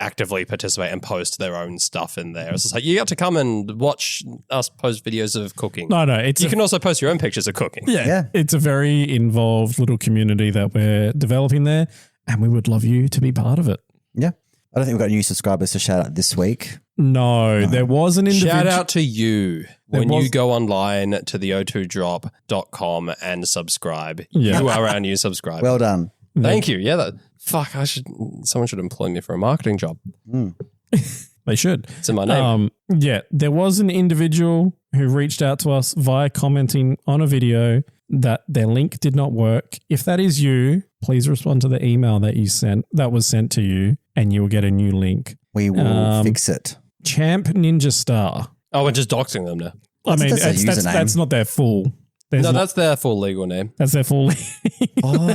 actively participate and post their own stuff in there. It's just like you get to come and watch us post videos of cooking. No, you can also post your own pictures of cooking. Yeah. It's a very involved little community that we're developing there, and we would love you to be part of it. Yeah. I don't think we've got new subscribers to shout out this week. No, there was an individual. Shout out to you when you go online to the o2drop.com and subscribe. Yeah. You are our new subscriber. Well done. Thank you. Yeah, someone should employ me for a marketing job. They should. It's in my name. There was an individual who reached out to us via commenting on a video that their link did not work. If that is you, please respond to the email that was sent to you, and you will get a new link. We will fix it. Champ Ninja Star. Oh, we're just doxing them now. I mean, That's their username. that's not their full. That's their full legal name. That's their full. Oh,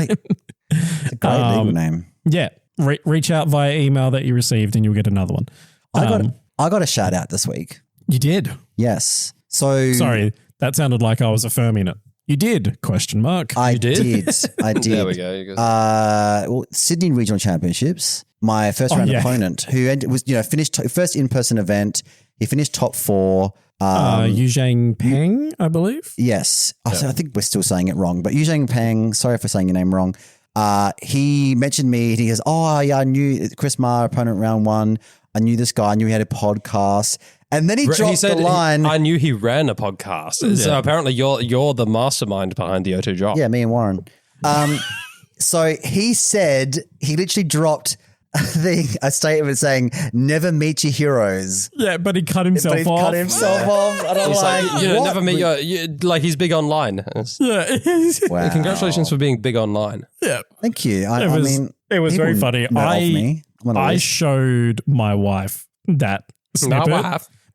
it's a great legal name. Yeah. Reach out via email that you received, and you'll get another one. I got a shout out this week. You did. Yes. So Sorry, that sounded like I was affirming it. You did? Question mark. I You did? did. I did. There we go. You go. Sydney Regional Championships. My first round opponent, who was finished first in person event. He finished top 4. Yuzhang Peng, I believe. Yes. So I think we're still saying it wrong, but Yuzhang Peng. Sorry for saying your name wrong. He mentioned me. And he goes, "Oh yeah, I knew Chris Ma, opponent round 1. I knew this guy. I knew he had a podcast." And then he dropped the line. I knew he ran a podcast. So apparently you're the mastermind behind the O2 Drop. Yeah, me and Warren. So he said he literally dropped a statement saying, "Never meet your heroes." Yeah, but he cut himself But he off. cut himself off. And I'm He's like, what? never meet like he's big online. Yeah. Wow. Congratulations for being big online. Yeah. Thank you. I mean, it was people very funny. know of me. I'm on a I list. showed my wife that snippet.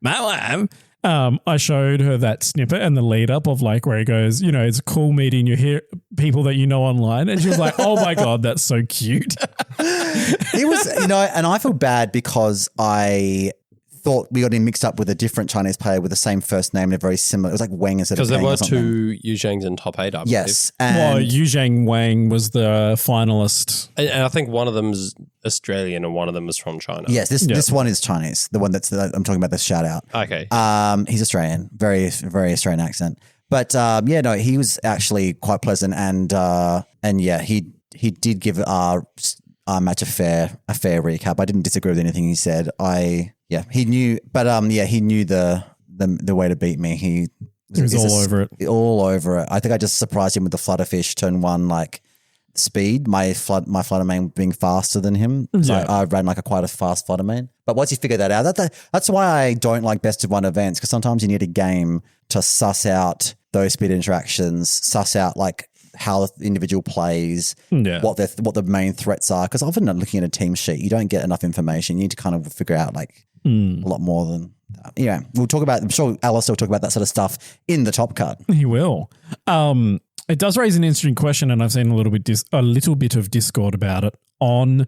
My wife. I showed her that snippet and the lead up of like where he goes, it's cool meeting people that you know online. And she was like, "Oh my God, that's so cute." It was, and I feel bad because I thought we got him mixed up with a different Chinese player with the same first name and a very similar. It was like Wang instead of Because there Peng were or something. 2 Yuzhangs in top 8, I believe. Yes. Well, And Yuzhang Wang was the finalist. And I think one of them is Australian and one of them is from China. yes, this one is Chinese. The one I'm talking about, the shout out. Okay. He's Australian, very, very Australian accent. But he was actually quite pleasant, and he did give our match a fair recap. I didn't disagree with anything he said. He knew, but he knew the way to beat me. He was all over it. All over it. I think I just surprised him with the Flutterfish turn 1 speed. My flutter main being faster than him. So I ran quite a fast flutter main. But once you figure that out, that's why I don't like best of 1 events, because sometimes you need a game to suss out those speed interactions, suss out how the individual plays, what the main threats are. Because often looking at a team sheet, you don't get enough information. You need to kind of figure out a lot more than that. Yeah, we'll talk about. I'm sure Alistair will talk about that sort of stuff in the top cut. He will. It does raise an interesting question, and I've seen a little bit of discourse about it on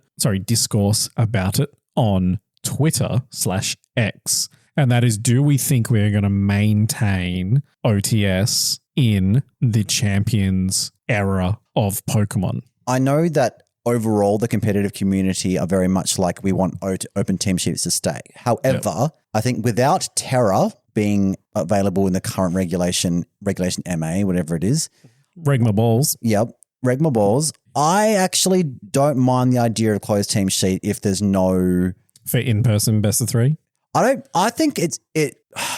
Twitter/X, and that is: do we think we're going to maintain OTS in the Champions era of Pokemon? I know that overall the competitive community are very much like we want open team sheets to stay. However, I think without Terra being available in the current regulation MA, whatever it is. Regma balls. Yep. Regma balls. I actually don't mind the idea of closed team sheet if there's no... For in-person best of 3? I think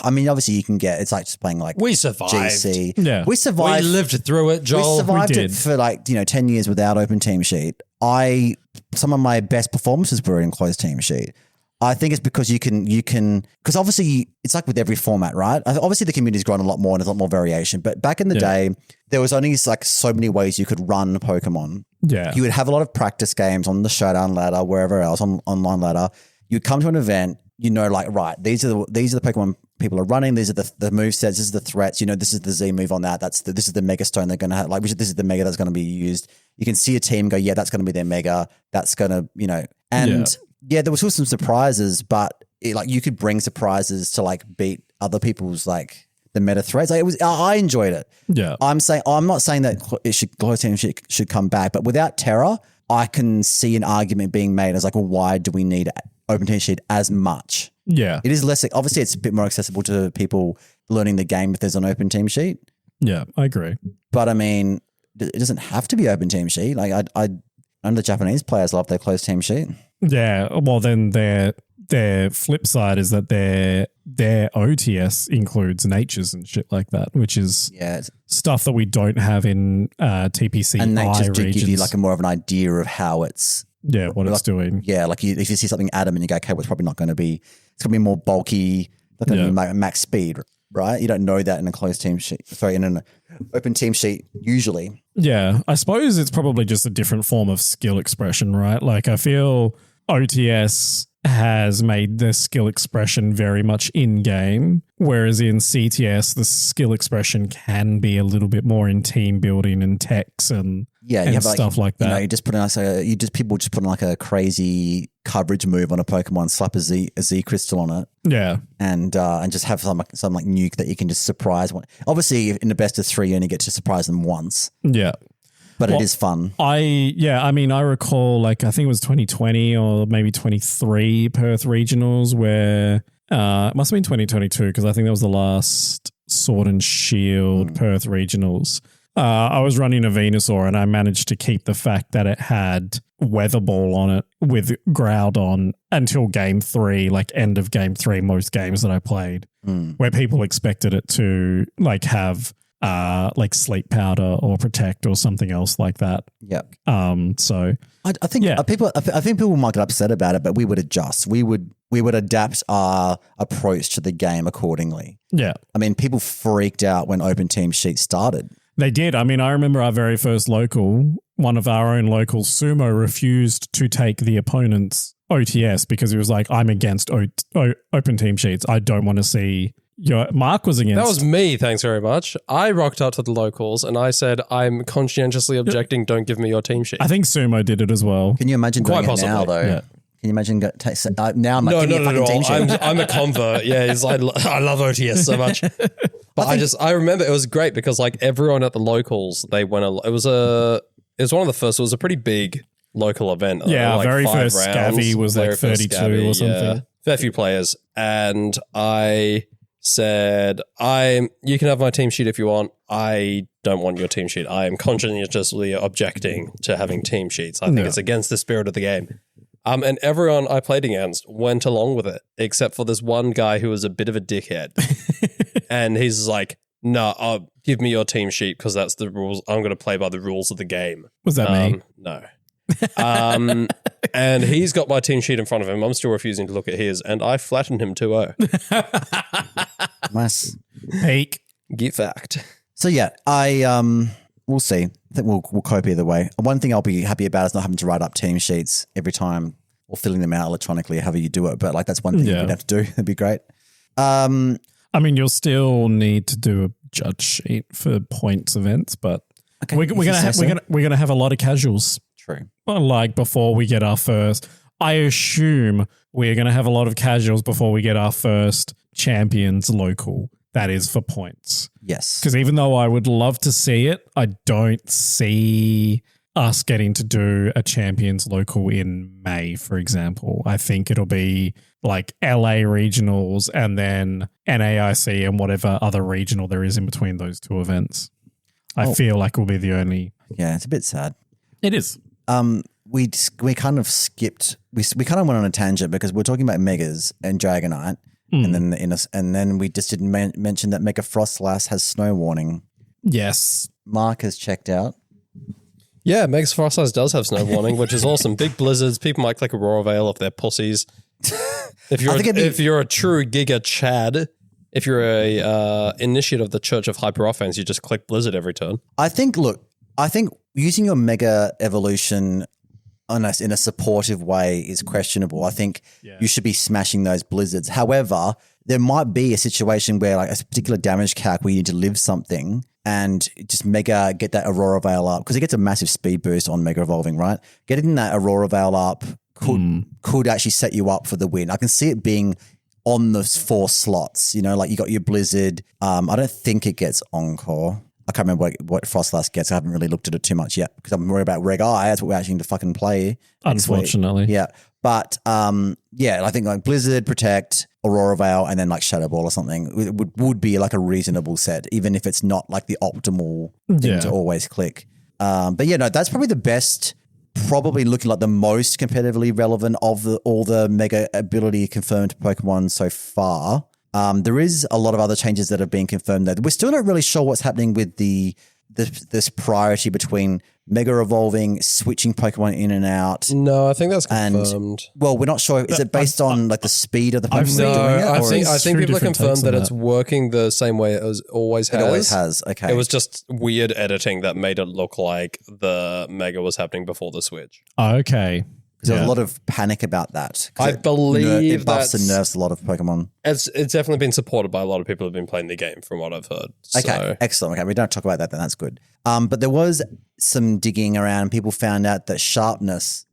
I mean, obviously you can get, it's like just playing we survived. GC. Yeah. We survived. We lived through it, Joel. We survived We it did. for 10 years without open team sheet. Some of my best performances were in closed team sheet. I think it's because you can, because obviously it's like with every format, right? Obviously the community's grown a lot more and there's a lot more variation, but back in the day, there was only so many ways you could run Pokemon. Yeah. You would have a lot of practice games on the Showdown ladder, wherever else, on online ladder. You'd come to an event, right, these are the Pokemon people are running. These are the move sets. This is the threats. This is the Z move on that. This is the Mega Stone they're going to have. This is the Mega that's going to be used. You can see a team go, yeah, that's going to be their Mega. That's going to, and there was still some surprises, but you could bring surprises to beat other people's the meta threats. I enjoyed it. Yeah. I'm not saying that closed team should come back, but without Terra, I can see an argument being made as like, well, why do we need open team sheet as much? Yeah. It is less, obviously it's a bit more accessible to people learning the game if there's an open team sheet. Yeah, I agree. But I mean, it doesn't have to be open team sheet. Like I know the Japanese players love their closed team sheet. Yeah. Well, then their flip side is that their OTS includes natures and shit like that, which is stuff that we don't have in TPC. And natures do regions. give you like a more of an idea of how it's what it's doing. Yeah, like if you see something Adam and you go, okay, well, it's probably not going to be. It's going to be more bulky. Not going to be max speed, right? You don't know that in a closed team sheet. Sorry, in an open team sheet usually. Yeah, I suppose it's probably just a different form of skill expression, right? Like I feel OTS has made the skill expression very much in-game, whereas in CTS, the skill expression can be a little bit more in team building and techs and you have stuff like that. You know, you just put in people just put in like a crazy coverage move on a Pokemon, slap a Z crystal on it. Yeah. And just have some like nuke that you can just surprise one. Obviously, in the best of 3, you only get to surprise them once. Yeah. But it is fun. I recall like I think it was 2020 or maybe 23 Perth regionals where it must have been 2022 because I think that was the last Sword and Shield Perth regionals. I was running a Venusaur and I managed to keep the fact that it had Weather Ball on it with Groudon until game 3, like end of game 3, most games that I played, where people expected it to like have like Sleep Powder or Protect or something else like that. Yep. So I think people might get upset about it, but we would adjust. We would adapt our approach to the game accordingly. Yeah. I mean, people freaked out when Open Team Sheet started. They did. I mean, I remember our very first local, one of our own locals, Sumo, refused to take the opponent's OTS because he was like, I'm against Open Team Sheets. I don't want to see Mark was against. That was me, thanks very much. I rocked up to the locals and I said, I'm conscientiously objecting, don't give me your team sheet. I think Sumo did it as well. Can you imagine doing it now, though? Yeah. Can you imagine now? I'm like, no, not at all. I'm a convert. Yeah, I love OTS so much. But I remember it was great because like everyone at the locals, they went. It was one of the first. It was a pretty big local event. Yeah, like very 5 first rounds. Scabby was like 32 or something. Yeah. Fair few players, and I said, you can have my team sheet if you want. I don't want your team sheet. I am conscientiously objecting to having team sheets. I think it's against the spirit of the game. And everyone I played against went along with it, except for this one guy who was a bit of a dickhead. And he's like, no, give me your team sheet because that's the rules. I'm going to play by the rules of the game. Was that me? No. And he's got my team sheet in front of him. I'm still refusing to look at his, and I flattened him 2-0. Nice. Peak. Get fact. So yeah, we'll see. I think we'll cope either way. One thing I'll be happy about is not having to write up team sheets every time or filling them out electronically, however you do it. But like that's one thing you'd have to do. That'd be great. I mean, you'll still need to do a judge sheet for points events, but we're gonna have a lot of casuals. True. Like before we get our first, I assume we're gonna have a lot of casuals before we get our first champions local. That is for points. Yes. Because even though I would love to see it, I don't see us getting to do a champions local in May, for example. I think it'll be like LA regionals and then NAIC and whatever other regional there is in between those two events. I feel like we'll be the only. Yeah, it's a bit sad. It is. We kind of skipped. We kind of went on a tangent because we're talking about Megas and Dragonite. And then we just didn't mention that Mega Frostlass has snow warning. Yes. Mark has checked out. Yeah, Mega Frostlass does have snow warning, which is awesome. Big blizzards. People might click Aurora Veil if they're pussies. If you're a true Giga Chad, if you're a initiate of the Church of Hyper Offense, you just click Blizzard every turn. I think using your Mega Evolution in a supportive way is questionable. I think you should be smashing those blizzards. However, there might be a situation where like a particular damage calc where you need to live something and just Mega get that Aurora Veil up because it gets a massive speed boost on Mega Evolving, right? Getting that Aurora Veil up could actually set you up for the win. I can see it being on those 4 slots, like you got your Blizzard. I don't think it gets Encore. I can't remember what Frostlass gets. I haven't really looked at it too much yet because I'm worried about Reg I. That's what we're actually going to fucking play. Unfortunately. Yeah. But I think like Blizzard, Protect, Aurora Veil, and then like Shadow Ball or something would be like a reasonable set, even if it's not like the optimal thing to always click. But yeah, no, that's probably the best, probably looking like the most competitively relevant of all the mega ability confirmed Pokemon so far. There is a lot of other changes that have been confirmed though. We're still not really sure what's happening with this priority between mega evolving, switching Pokemon in and out. No, I think that's confirmed. Well, we're not sure. Is it based on like the speed of the Pokemon doing it? I think people have confirmed that it's working the same way it always has. It always has. Okay. It was just weird editing that made it look like the mega was happening before the switch. Okay. Because there's a lot of panic about that. I believe it buffs and nerfs a lot of Pokemon. It's definitely been supported by a lot of people who've been playing the game, from what I've heard. Okay, excellent. Okay, we don't talk about that then. That's good. But there was some digging around. People found out that sharpness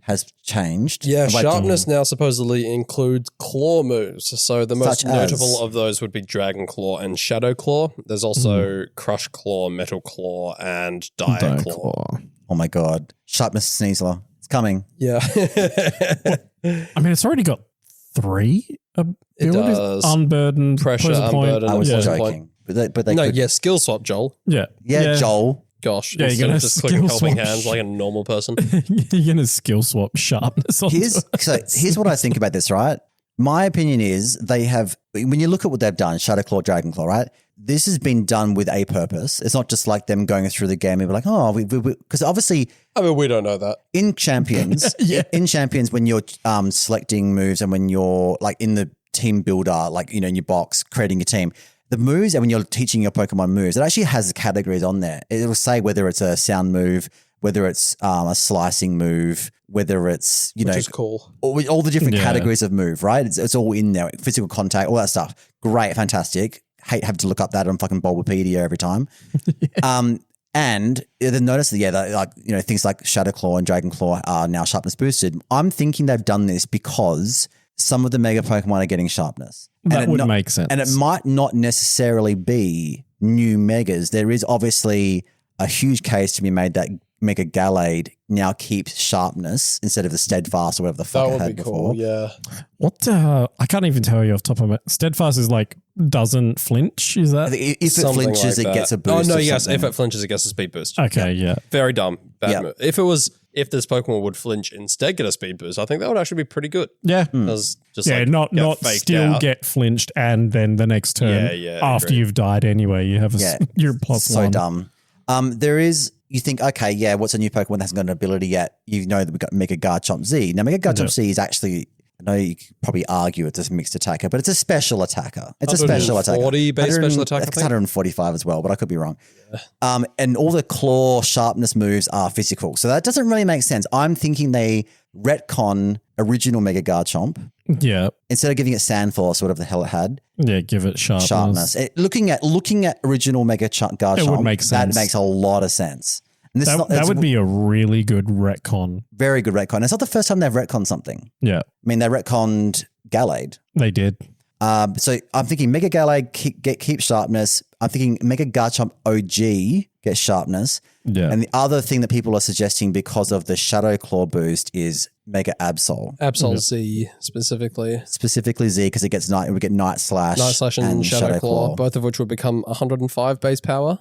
has changed. Yeah, sharpness now supposedly includes claw moves. So the most notable of those would be Dragon Claw and Shadow Claw. There's also Crush Claw, Metal Claw, and Dire Claw. Oh my God. Sharpness Sneasler. It's coming. Yeah. I mean, it's already got 3 abilities. It does. Unburden, Pressure, Unburden. I was joking. But they could. skill swap, Joel. Yeah. Joel. Gosh, yeah, instead of just clicking helping hands like a normal person. You're going to skill swap sharpness. Here's what I think about this, right? My opinion is they have, when you look at what they've done, Shadow Claw, Dragon Claw, right? This has been done with a purpose. It's not just like them going through the game and be like, because obviously, I mean, we don't know that. In Champions, in Champions, when you're selecting moves and when you're like in the team builder, like, you know, in your box, creating your team, the moves, and when you're teaching your Pokemon moves, it actually has categories on there. It will say whether it's a sound move, whether it's a slicing move, whether it's, Which is cool. all the different categories of move, right? It's all in there. Physical contact, all that stuff. Great, fantastic. Hate having to look up that on fucking Bulbapedia every time. And then notice that, that, like, you know, things like Shadow Claw and Dragon Claw are now sharpness boosted. I'm thinking they've done this because some of the mega Pokemon are getting sharpness. That would make sense. And it might not necessarily be new megas. There is obviously a huge case to be made that Mega Gallade now keeps sharpness instead of the Steadfast or whatever the fuck it had before. Cool, yeah. What? I can't even tell you off the top of my head. Steadfast is like doesn't flinch. Is that? If it flinches, like it gets a boost. Oh no, yes. If it flinches, it gets a speed boost. Okay, yeah. Very dumb. Bad move. If this Pokemon would flinch instead get a speed boost, I think that would actually be pretty good. Yeah. Not still get flinched and then the next turn after you've died anyway, you have you're plus so 1. Dumb. There is, you think, okay, what's a new Pokemon that hasn't got an ability yet? You know that we've got Mega Garchomp Z. Now, Mega Garchomp Z is actually, I know you could probably argue it's a mixed attacker, but it's a special attacker. It's a special attacker. 140 base special attacker. It's 145 as well, but I could be wrong. Yeah. And all the claw sharpness moves are physical. So that doesn't really make sense. I'm thinking they retcon original Mega Garchomp. Yeah. Instead of giving it Sandforce or whatever the hell it had. Yeah, give it sharpness. Looking at original Mega Garchomp, it would make sense. That makes a lot of sense. And that would be a really good retcon. Very good retcon. It's not the first time they've retconned something. Yeah. I mean, they retconned Gallade. They did. So I'm thinking Mega Gallade keep sharpness. I'm thinking Mega Garchomp OG gets sharpness. Yeah. And the other thing that people are suggesting because of the Shadow Claw boost is Mega Absol. Absol Z specifically. Specifically Z because it gets Night Slash. Night Slash and Shadow Claw, both of which would become 105 base power.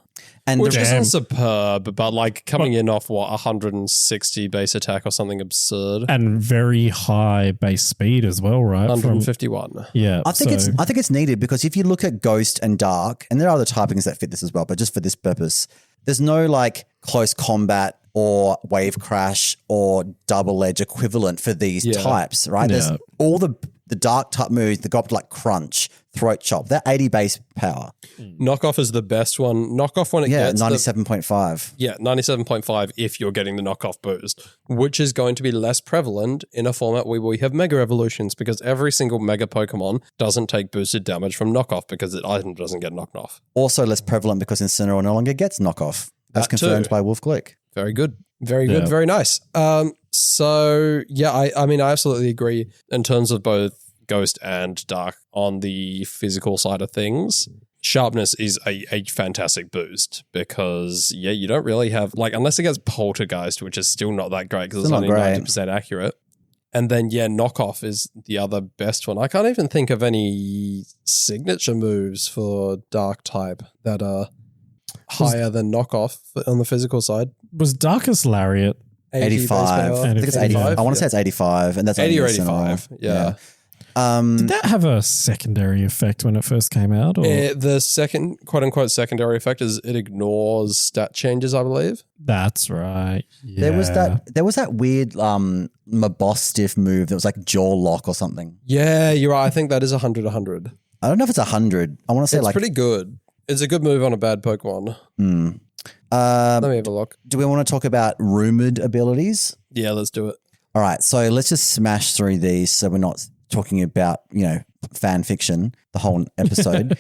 Which isn't superb, but like coming in off 160 base attack or something absurd. And very high base speed as well, right? 151. Yeah. I think it's needed because if you look at Ghost and Dark, and there are other typings that fit this as well, but just for this purpose, there's no like close combat or wave crash or double edge equivalent for these types, right? There's all the dark type moves that go up to like Crunch, Throat Chop. They're 80 base power. Knockoff is the best one. Knockoff when it gets 97.5. 97.5 if you're getting the knockoff boost, which is going to be less prevalent in a format where we have Mega Evolutions because every single Mega Pokemon doesn't take boosted damage from knockoff because the item doesn't get knocked off. Also less prevalent because Incineroar no longer gets knockoff. That's confirmed by Wolf Glick. Very good. Very good. Very nice. So yeah, I mean, I absolutely agree in terms of both Ghost and Dark on the physical side of things. Sharpness is a fantastic boost because, you don't really have, like, unless it gets Poltergeist, which is still not that great because it's only 90% accurate. And then, knockoff is the other best one. I can't even think of any signature moves for Dark type that are higher than knockoff on the physical side. Was Darkest Lariat 85? I think it's 85. I want to say it's 85, and that's 80 or only 85. Yeah. Did that have a secondary effect when it first came out? Or? The second, quote unquote, secondary effect is it ignores stat changes, I believe. That's right. Yeah. There was that weird Mabostiff move that was like jaw lock or something. Yeah, you're right. I think that is 100. I don't know if it's 100. I want to say it's like pretty good. It's a good move on a bad Pokemon. Let me have a look. Do we want to talk about rumored abilities? Yeah, let's do it. All right, so let's just smash through these so we're not talking about, fan fiction the whole episode.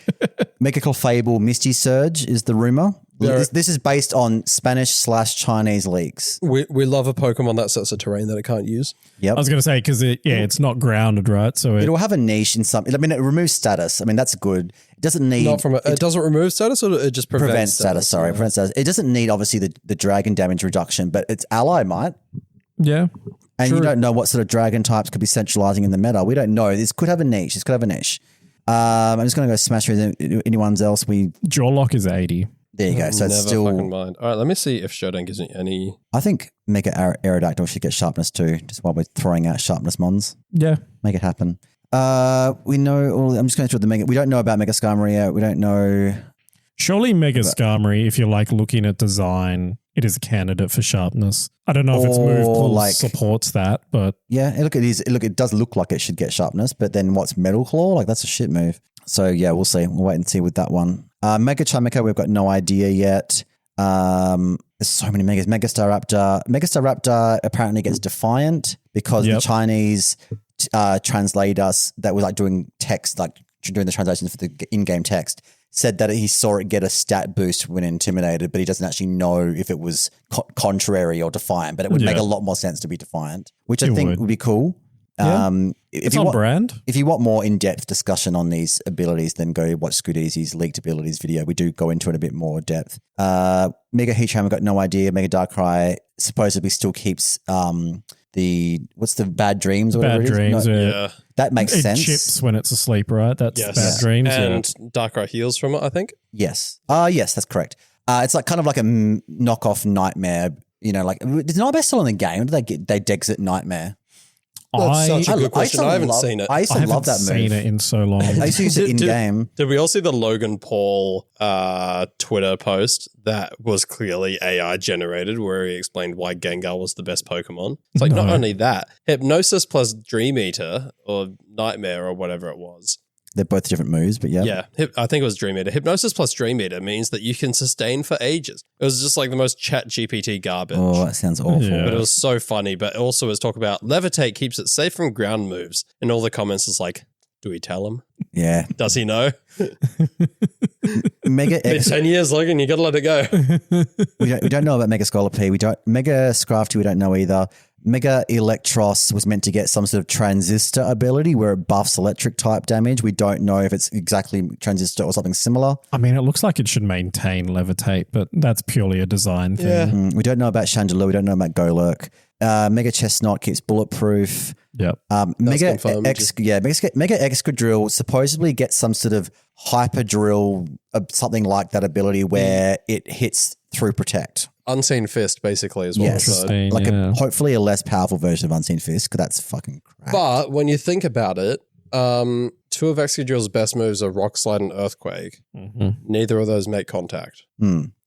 Mega Clefable Misty Surge is the rumor. This is based on Spanish/Chinese leaks. We love a Pokemon that sets a terrain that it can't use. Yep. I was going to say, because it's not grounded, right? So it'll have a niche in some. I mean, it removes status. I mean, that's good. It doesn't need. It doesn't remove status, or it just prevents status. Sorry, prevents status. It doesn't need obviously the dragon damage reduction, but its ally might. Yeah. And you don't know what sort of dragon types could be centralizing in the meta. We don't know. This could have a niche. I'm just going to go smash through anyone's else. Jawlock is 80. There you go. So it's still. Fucking mind. All right, let me see if Shodan gives me any. I think Mega Aerodactyl should get sharpness too, just while we're throwing out sharpness mons. Yeah. Make it happen. We know. I'm just going through the Mega. We don't know about Mega Skarmory. We don't know. Surely Mega Skarmory, if you're like looking at design, it is a candidate for sharpness. I don't know if its move pool supports that, but yeah, look, it does look like it should get sharpness, but then what's Metal Claw? Like that's a shit move. So yeah, we'll see. We'll wait and see with that one. Mega Charmica, we've got no idea yet. There's so many Megas. Mega Staraptor apparently gets Defiant because the Chinese translators that was like doing text, like doing the translations for the in-game text, said that he saw it get a stat boost when intimidated, but he doesn't actually know if it was contrary or defiant, but it would make a lot more sense to be defiant, which I think would be cool. Yeah. It's on brand. If you want more in-depth discussion on these abilities, then go watch Scudeezy's leaked abilities video. We do go into it a bit more depth. Mega Heatran, we've got no idea. Mega Darkrai supposedly still keeps what's the Bad Dreams or whatever Dreams, yeah. That makes sense. It chips when it's asleep, right? That's Bad Dreams. And Darkrai heals from it, I think. Yes. Yes, that's correct. It's like kind of like a knockoff Nightmare. Like is Nightmare still in the game? Or did they Dexit Nightmare? That's such a good question. I haven't seen it. I used to love that move. I haven't seen it in so long. I used to use it in-game. Did we all see the Logan Paul Twitter post that was clearly AI generated where he explained why Gengar was the best Pokemon? It's like not only that, Hypnosis plus Dream Eater or Nightmare or whatever it was. They're both different moves, but yeah. Yeah, I think it was Dream Eater. Hypnosis plus Dream Eater means that you can sustain for ages. It was just like the most chat GPT garbage. Oh, that sounds awful. Yeah. But it was so funny. But also was talk about Levitate keeps it safe from ground moves. And all the comments is like, do we tell him? Yeah. Does he know? Mega X. 10 years, Logan, you got to let it go. we don't know about Mega Scolopy. Mega Scrafty, we don't know either. Mega Electros was meant to get some sort of transistor ability where it buffs electric type damage. We don't know if it's exactly transistor or something similar. I mean, it looks like it should maintain Levitate, but that's purely a design thing. Yeah. We don't know about Chandelure. We don't know about Golurk. Mega Chestnut keeps bulletproof. Yep. Mega Excadrill supposedly gets some sort of hyper drill, something like that ability where it hits through Protect. Unseen Fist, basically, as well. Yes, like hopefully a less powerful version of Unseen Fist, because that's fucking crap. But when you think about it, two of Excadrill's best moves are Rock Slide and Earthquake. Mm-hmm. Neither of those make contact.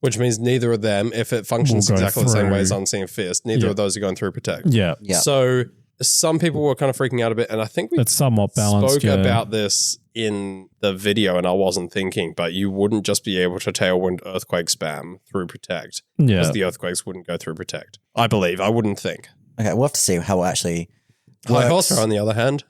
Which means neither of them, if it functions exactly the same way as Unseen Fist, neither of those are going through Protect. Yeah. So some people were kind of freaking out a bit, and I think we It's somewhat balanced, spoke about this in the video, and I wasn't thinking, but you wouldn't just be able to Tailwind Earthquake spam through Protect. Yeah. Because the Earthquakes wouldn't go through Protect. I believe. I wouldn't think. Okay, we'll have to see how it actually High works. Horse, on the other hand,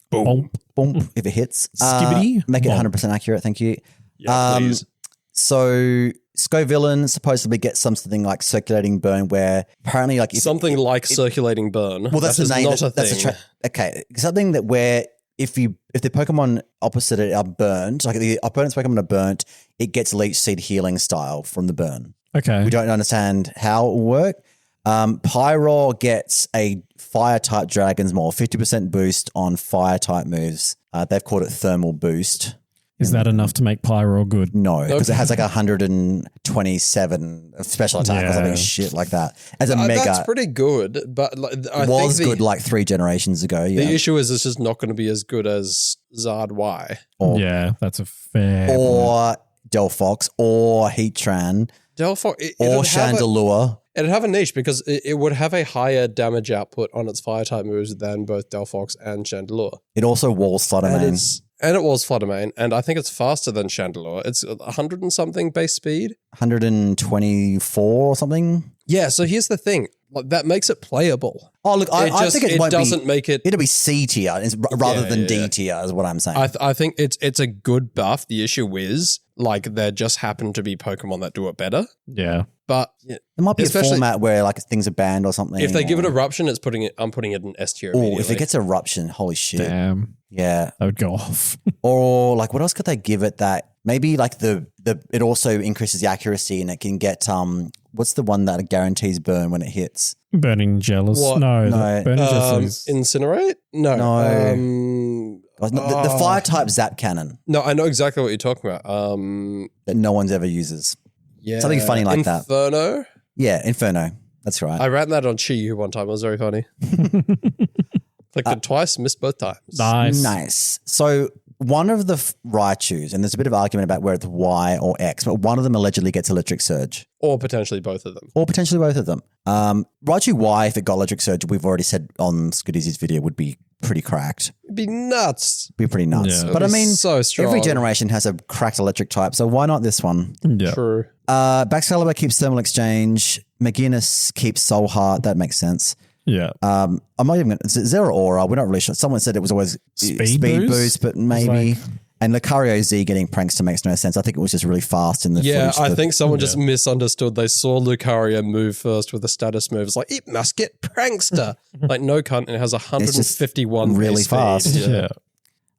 boom. Boom, if it hits. Skibbity. Make it 100% accurate, thank you. Yeah, please. So Scovillain supposedly gets something like Circulating Burn, where apparently like Something like Circulating Burn. Well, that's the name. Not a thing. Okay, something that where if the Pokemon opposite it are burnt, like the opponent's Pokemon are burnt, it gets Leech Seed healing style from the burn. Okay. We don't understand how it will work. Pyroar gets a Fire-type Dragon's Maul, 50% boost on Fire-type moves. They've called it Thermal Boost. Is that enough to make Pyroar good? No, because it has like 127 of special attack or something shit like that. As a mega, that's pretty good, but I was think good like 3 generations ago. Yeah. The issue is it's just not going to be as good as Zard Y. Yeah, that's a fair or Delphox or Heatran Delphox or Chandelure. It'd have a niche because it would have a higher damage output on its Fire-type moves than both Delphox and Chandelure. It also walls Fluttermane. And it was Fluttermane, and I think it's faster than Chandelure. It's 100 and something base speed. 124 or something. Yeah, so here's the thing. Like, that makes it playable. Oh, look, I think it doesn't make it... It'll be C tier rather than D tier is what I'm saying. I think it's a good buff. The issue is, like, there just happen to be Pokemon that do it better. Yeah. But it might be a format where like things are banned or something. If they give it Eruption, I'm putting it in S tier. Oh, if it gets Eruption, holy shit. Damn. Yeah. I would go off. Or like what else could they give it that maybe like it also increases the accuracy and it can get what's the one that guarantees burn when it hits? Burning Jealous. What? No. No. Burning Jealous. Incinerate? No. The fire type Zap Cannon. No, I know exactly what you're talking about. That no one's ever uses. Yeah. Something funny like that. Inferno? Yeah, Inferno. That's right. I ran that on Chi-Yu one time. It was very funny. Clicked it twice, missed both times. Nice. So one of the Raichus, and there's a bit of argument about where it's Y or X, but one of them allegedly gets Electric Surge. Or potentially both of them. Raichu Y, if it got Electric Surge, we've already said on Scoody's video, would be pretty cracked. It'd be nuts. Be pretty nuts. Yeah. But I mean, so strong. every generation has a cracked electric type, so why not this one? Yeah. True. Baxcalibur keeps Thermal Exchange. McGinnis keeps Soul Heart. That makes sense. Yeah. I'm not even going to... Zero Aura, we're not really sure. Someone said it was always Speed boost, but maybe... And Lucario Z getting Prankster makes no sense. I think it was just really fast in the footage. I think someone just misunderstood. They saw Lucario move first with a status move. It's like, it must get Prankster. Like, no cunt. It has 151 really base fast. speed.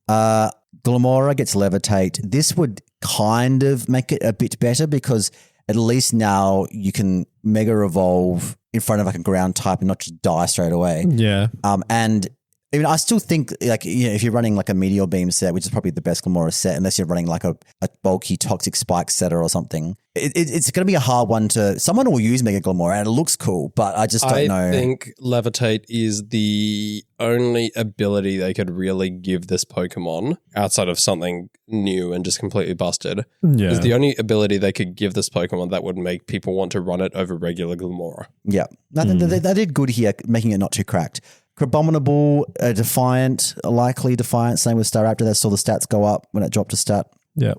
Yeah. Glamora gets Levitate. This would kind of make it a bit better because at least now you can Mega Evolve in front of like a ground type and not just die straight away. Yeah. And I mean, I still think like, you know, if you're running like a Meteor Beam set, which is probably the best Glamora set, unless you're running like a bulky Toxic Spike setter or something, it's going to be a hard one to... Someone will use Mega Glamora and it looks cool, but I just don't know. I think Levitate is the only ability they could really give this Pokemon outside of something new and just completely busted. Yeah. Is the only ability they could give this Pokemon that would make people want to run it over regular Glamora. Yeah. They did good here, making it not too cracked. Crabominable, Defiant, likely Defiant. Same with Staraptor. They saw the stats go up when it dropped a stat. Yeah.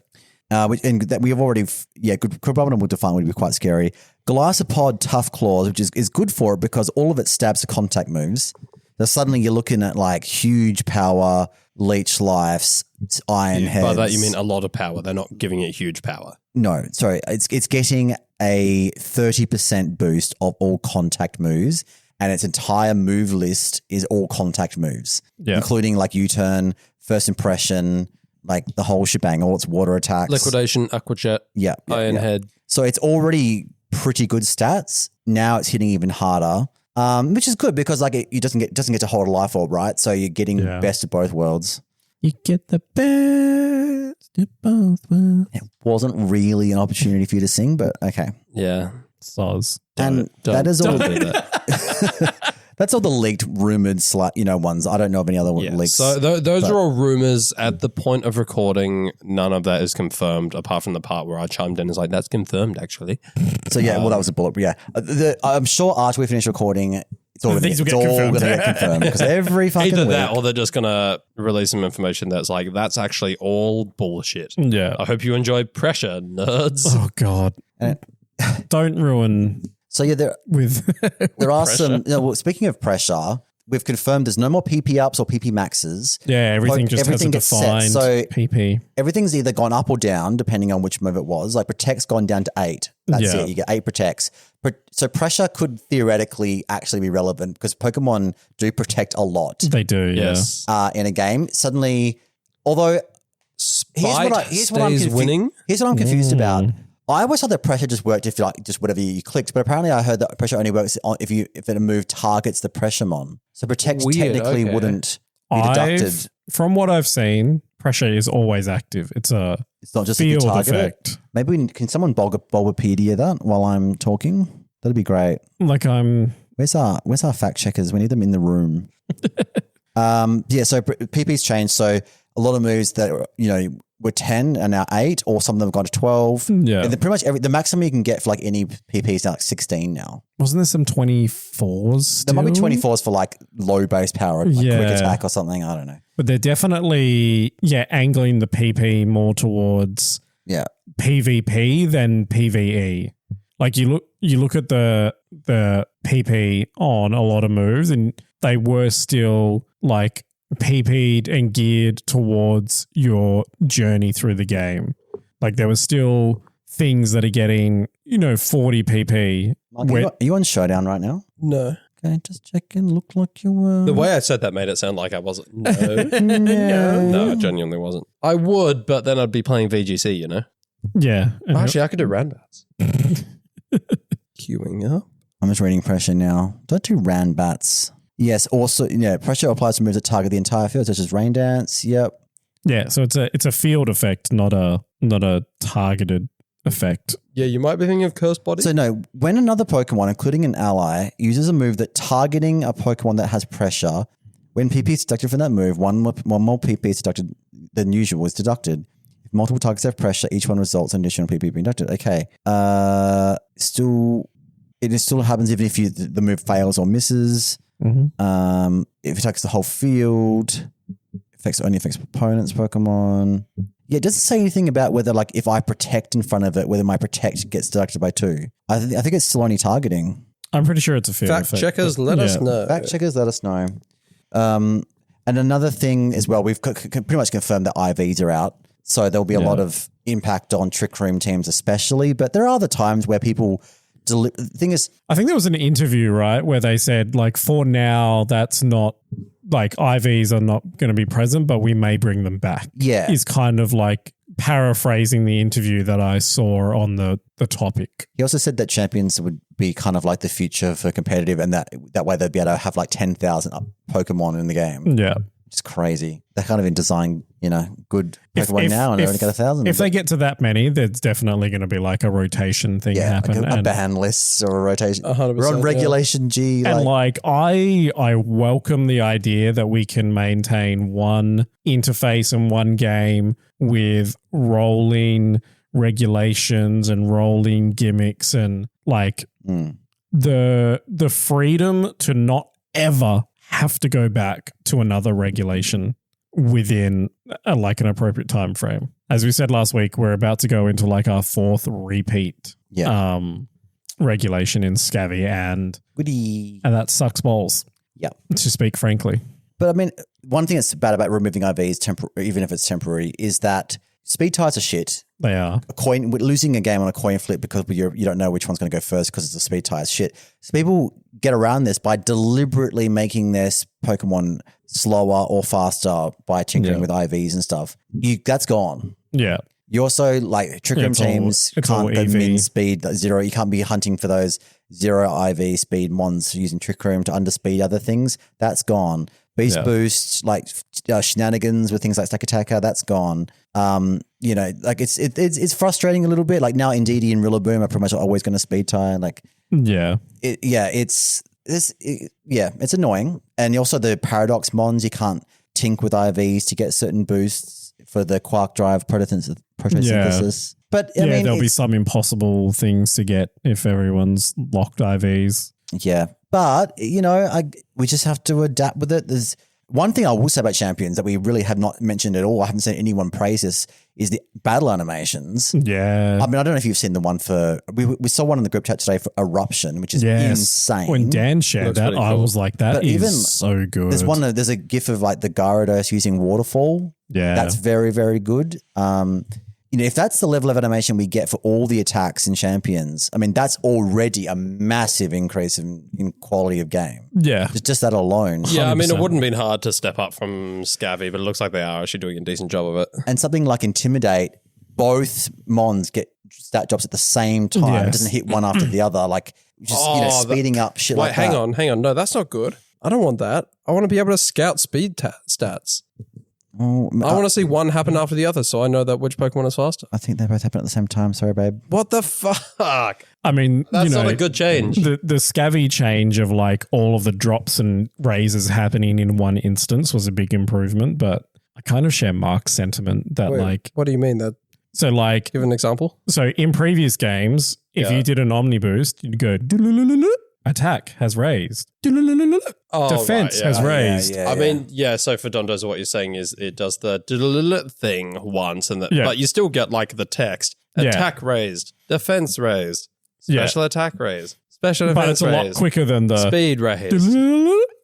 And that we have already, Crabominable Defiant would be quite scary. Golisopod Tough Claws, which is good for it because all of its stabs are contact moves. So suddenly you're looking at like huge power, leech lives, iron heads. By that you mean a lot of power. They're not giving it huge power. No, sorry. It's getting a 30% boost of all contact moves. And its entire move list is all contact moves, including like U-turn, first impression, like the whole shebang, all its water attacks. Liquidation, Aqua Jet, Iron Head. So it's already pretty good stats. Now it's hitting even harder, which is good because like it doesn't get to hold a life orb, right? So you're getting best of both worlds. You get the best of both worlds. It wasn't really an opportunity for you to sing, but okay. Yeah. Soz. That is all. Do that. That's all the leaked, rumored, ones. I don't know of any other leaks. So those are all rumors. At the point of recording, none of that is confirmed, apart from the part where I chimed in. Is like, that's confirmed, actually. So that was a bullet. Yeah, I'm sure after we finish recording, it's all going to get confirmed because every fucking either week. that or they're just going to release some information that's like, that's actually all bullshit. Yeah. I hope you enjoy Pressure, nerds. Oh God. Don't ruin. So yeah, there are some. Speaking of pressure, we've confirmed there's no more PP ups or PP maxes. Yeah, everything just has a defined PP. Everything's either gone up or down depending on which move it was. Like Protect's gone down to 8. That's it. You get 8 Protects. So pressure could theoretically actually be relevant because Pokemon do protect a lot. They do, Yes. In a game. Suddenly, although here's what I'm confused about. I always thought that pressure just worked if you like just whatever you clicked, but apparently I heard that pressure only works if a move targets the pressuremon. So protect technically wouldn't be deducted. From what I've seen, pressure is always active. It's not just field effect. Maybe can someone Bulbapedia that while I'm talking? That'd be great. Like where's our fact checkers? We need them in the room. So PP's changed. So a lot of moves that were 10 are now 8, or some of them have gone to 12. Yeah. And then pretty much the maximum you can get for like any PP is now like 16 now. Wasn't there some 24s? There might be 24s for like low base power, like quick attack or something. I don't know. But they're definitely angling the PP more towards PvP than PvE. Like you look at the PP on a lot of moves, and they were still like PP'd and geared towards your journey through the game. Like there were still things that are getting 40 PP. Mark, are you on Showdown right now? No. Okay, just checking. Looked like you were. The way I said that made it sound like I wasn't. No. No, I genuinely wasn't. I would, but then I'd be playing VGC, Yeah. Actually, I could do Ranbats. Queuing up. I'm just reading pressure now. Don't do Ranbats. Yes, also, pressure applies to moves that target the entire field, such as Rain Dance. Yep. Yeah, so it's a field effect, not a targeted effect. Yeah, you might be thinking of Curse Body. So no, when another Pokemon, including an ally, uses a move that targeting a Pokemon that has pressure, when PP is deducted from that move, one more PP is deducted than usual is deducted. If multiple targets have pressure, each one results in additional PP being deducted. Okay. It still happens even if the move fails or misses. Mm-hmm. If it attacks the whole field, only affects opponents' Pokemon. Yeah, it doesn't say anything about whether, like, if I protect in front of it, whether my protect gets deducted by 2. I think it's still only targeting. I'm pretty sure it's a field Fact effect. checkers, let us know. Fact checkers, let us know. And another thing as well, we've pretty much confirmed that IVs are out, so there'll be a lot of impact on Trick Room teams, especially. But there are other times where people. The thing is, I think there was an interview, right, where they said, like, for now, that's not, like, IVs are not going to be present, but we may bring them back. Yeah. Is kind of like paraphrasing the interview that I saw on the topic. He also said that champions would be kind of like the future for competitive, and that way they'd be able to have like 10,000 Pokemon in the game. Yeah. It's crazy. They're kind of in design, good Pokemon now, and they've only got 1,000. If they get to that many, there's definitely going to be like a rotation thing happen. Like a ban list or a rotation. 100%, We're on Regulation G. And I welcome the idea that we can maintain one interface and one game with rolling regulations and rolling gimmicks and like the freedom to not ever have to go back to another regulation within an appropriate time frame. As we said last week, we're about to go into like our 4th repeat regulation in Scavvy, and that sucks balls. Yeah, to speak frankly. But I mean, one thing that's bad about removing IVs, even if it's temporary, is that speed ties are shit. They are. Losing a game on a coin flip because you don't know which one's going to go first because it's a speed tie is shit. So people get around this by deliberately making their Pokemon slower or faster by tinkering with IVs and stuff. That's gone. Yeah. You also, like, Trick Room teams can't go min speed 0. You can't be hunting for those 0 IV speed mons using Trick Room to underspeed other things. That's gone. Beast Boost, like shenanigans with things like Stack Attacker, that's gone. Like it's frustrating a little bit. Like now Indeedee and Rillaboom are pretty much always going to speed tie. Like, it's annoying. And also the Paradox mons, you can't tink with IVs to get certain boosts for the Quark Drive photosynthesis. But I mean, there'll be some impossible things to get if everyone's locked IVs. Yeah. But, we just have to adapt with it. There's one thing I will say about Champions that we really have not mentioned at all. I haven't seen anyone praise this, is the battle animations. Yeah. I mean, I don't know if you've seen the one for, we saw one in the group chat today for Eruption, which is insane. When Dan shared that, I was like, that is so good. There's a gif of like the Gyarados using Waterfall. Yeah. That's very, very good. if that's the level of animation we get for all the attacks in Champions, I mean, that's already a massive increase in quality of game. Yeah. Just that alone. Yeah, I mean, 100%. it wouldn't have been hard to step up from Scavvy, but it looks like they are actually doing a decent job of it. And something like Intimidate, both Mons get stat drops at the same time. Yes. It doesn't hit one after the other. Like, just speeding up shit like that. Hang on. No, that's not good. I don't want that. I want to be able to scout speed stats. Oh, I want to see one happen after the other so I know that which Pokemon is faster. I think they both happen at the same time. Sorry, babe. What the fuck? I mean, That's not a good change. The Scavvy change of like all of the drops and raises happening in one instance was a big improvement, but I kind of share Mark's sentiment that like, what do you mean? That? so like, Give an example. so in previous games, if you did an Omni boost, you'd go attack has raised, defense has raised. I mean, so for Dondozo, what you're saying is it does the thing once, and but you still get like the text. Attack raised, defense raised, special attack raised, special But defense it's a lot raised, quicker than the speed raised.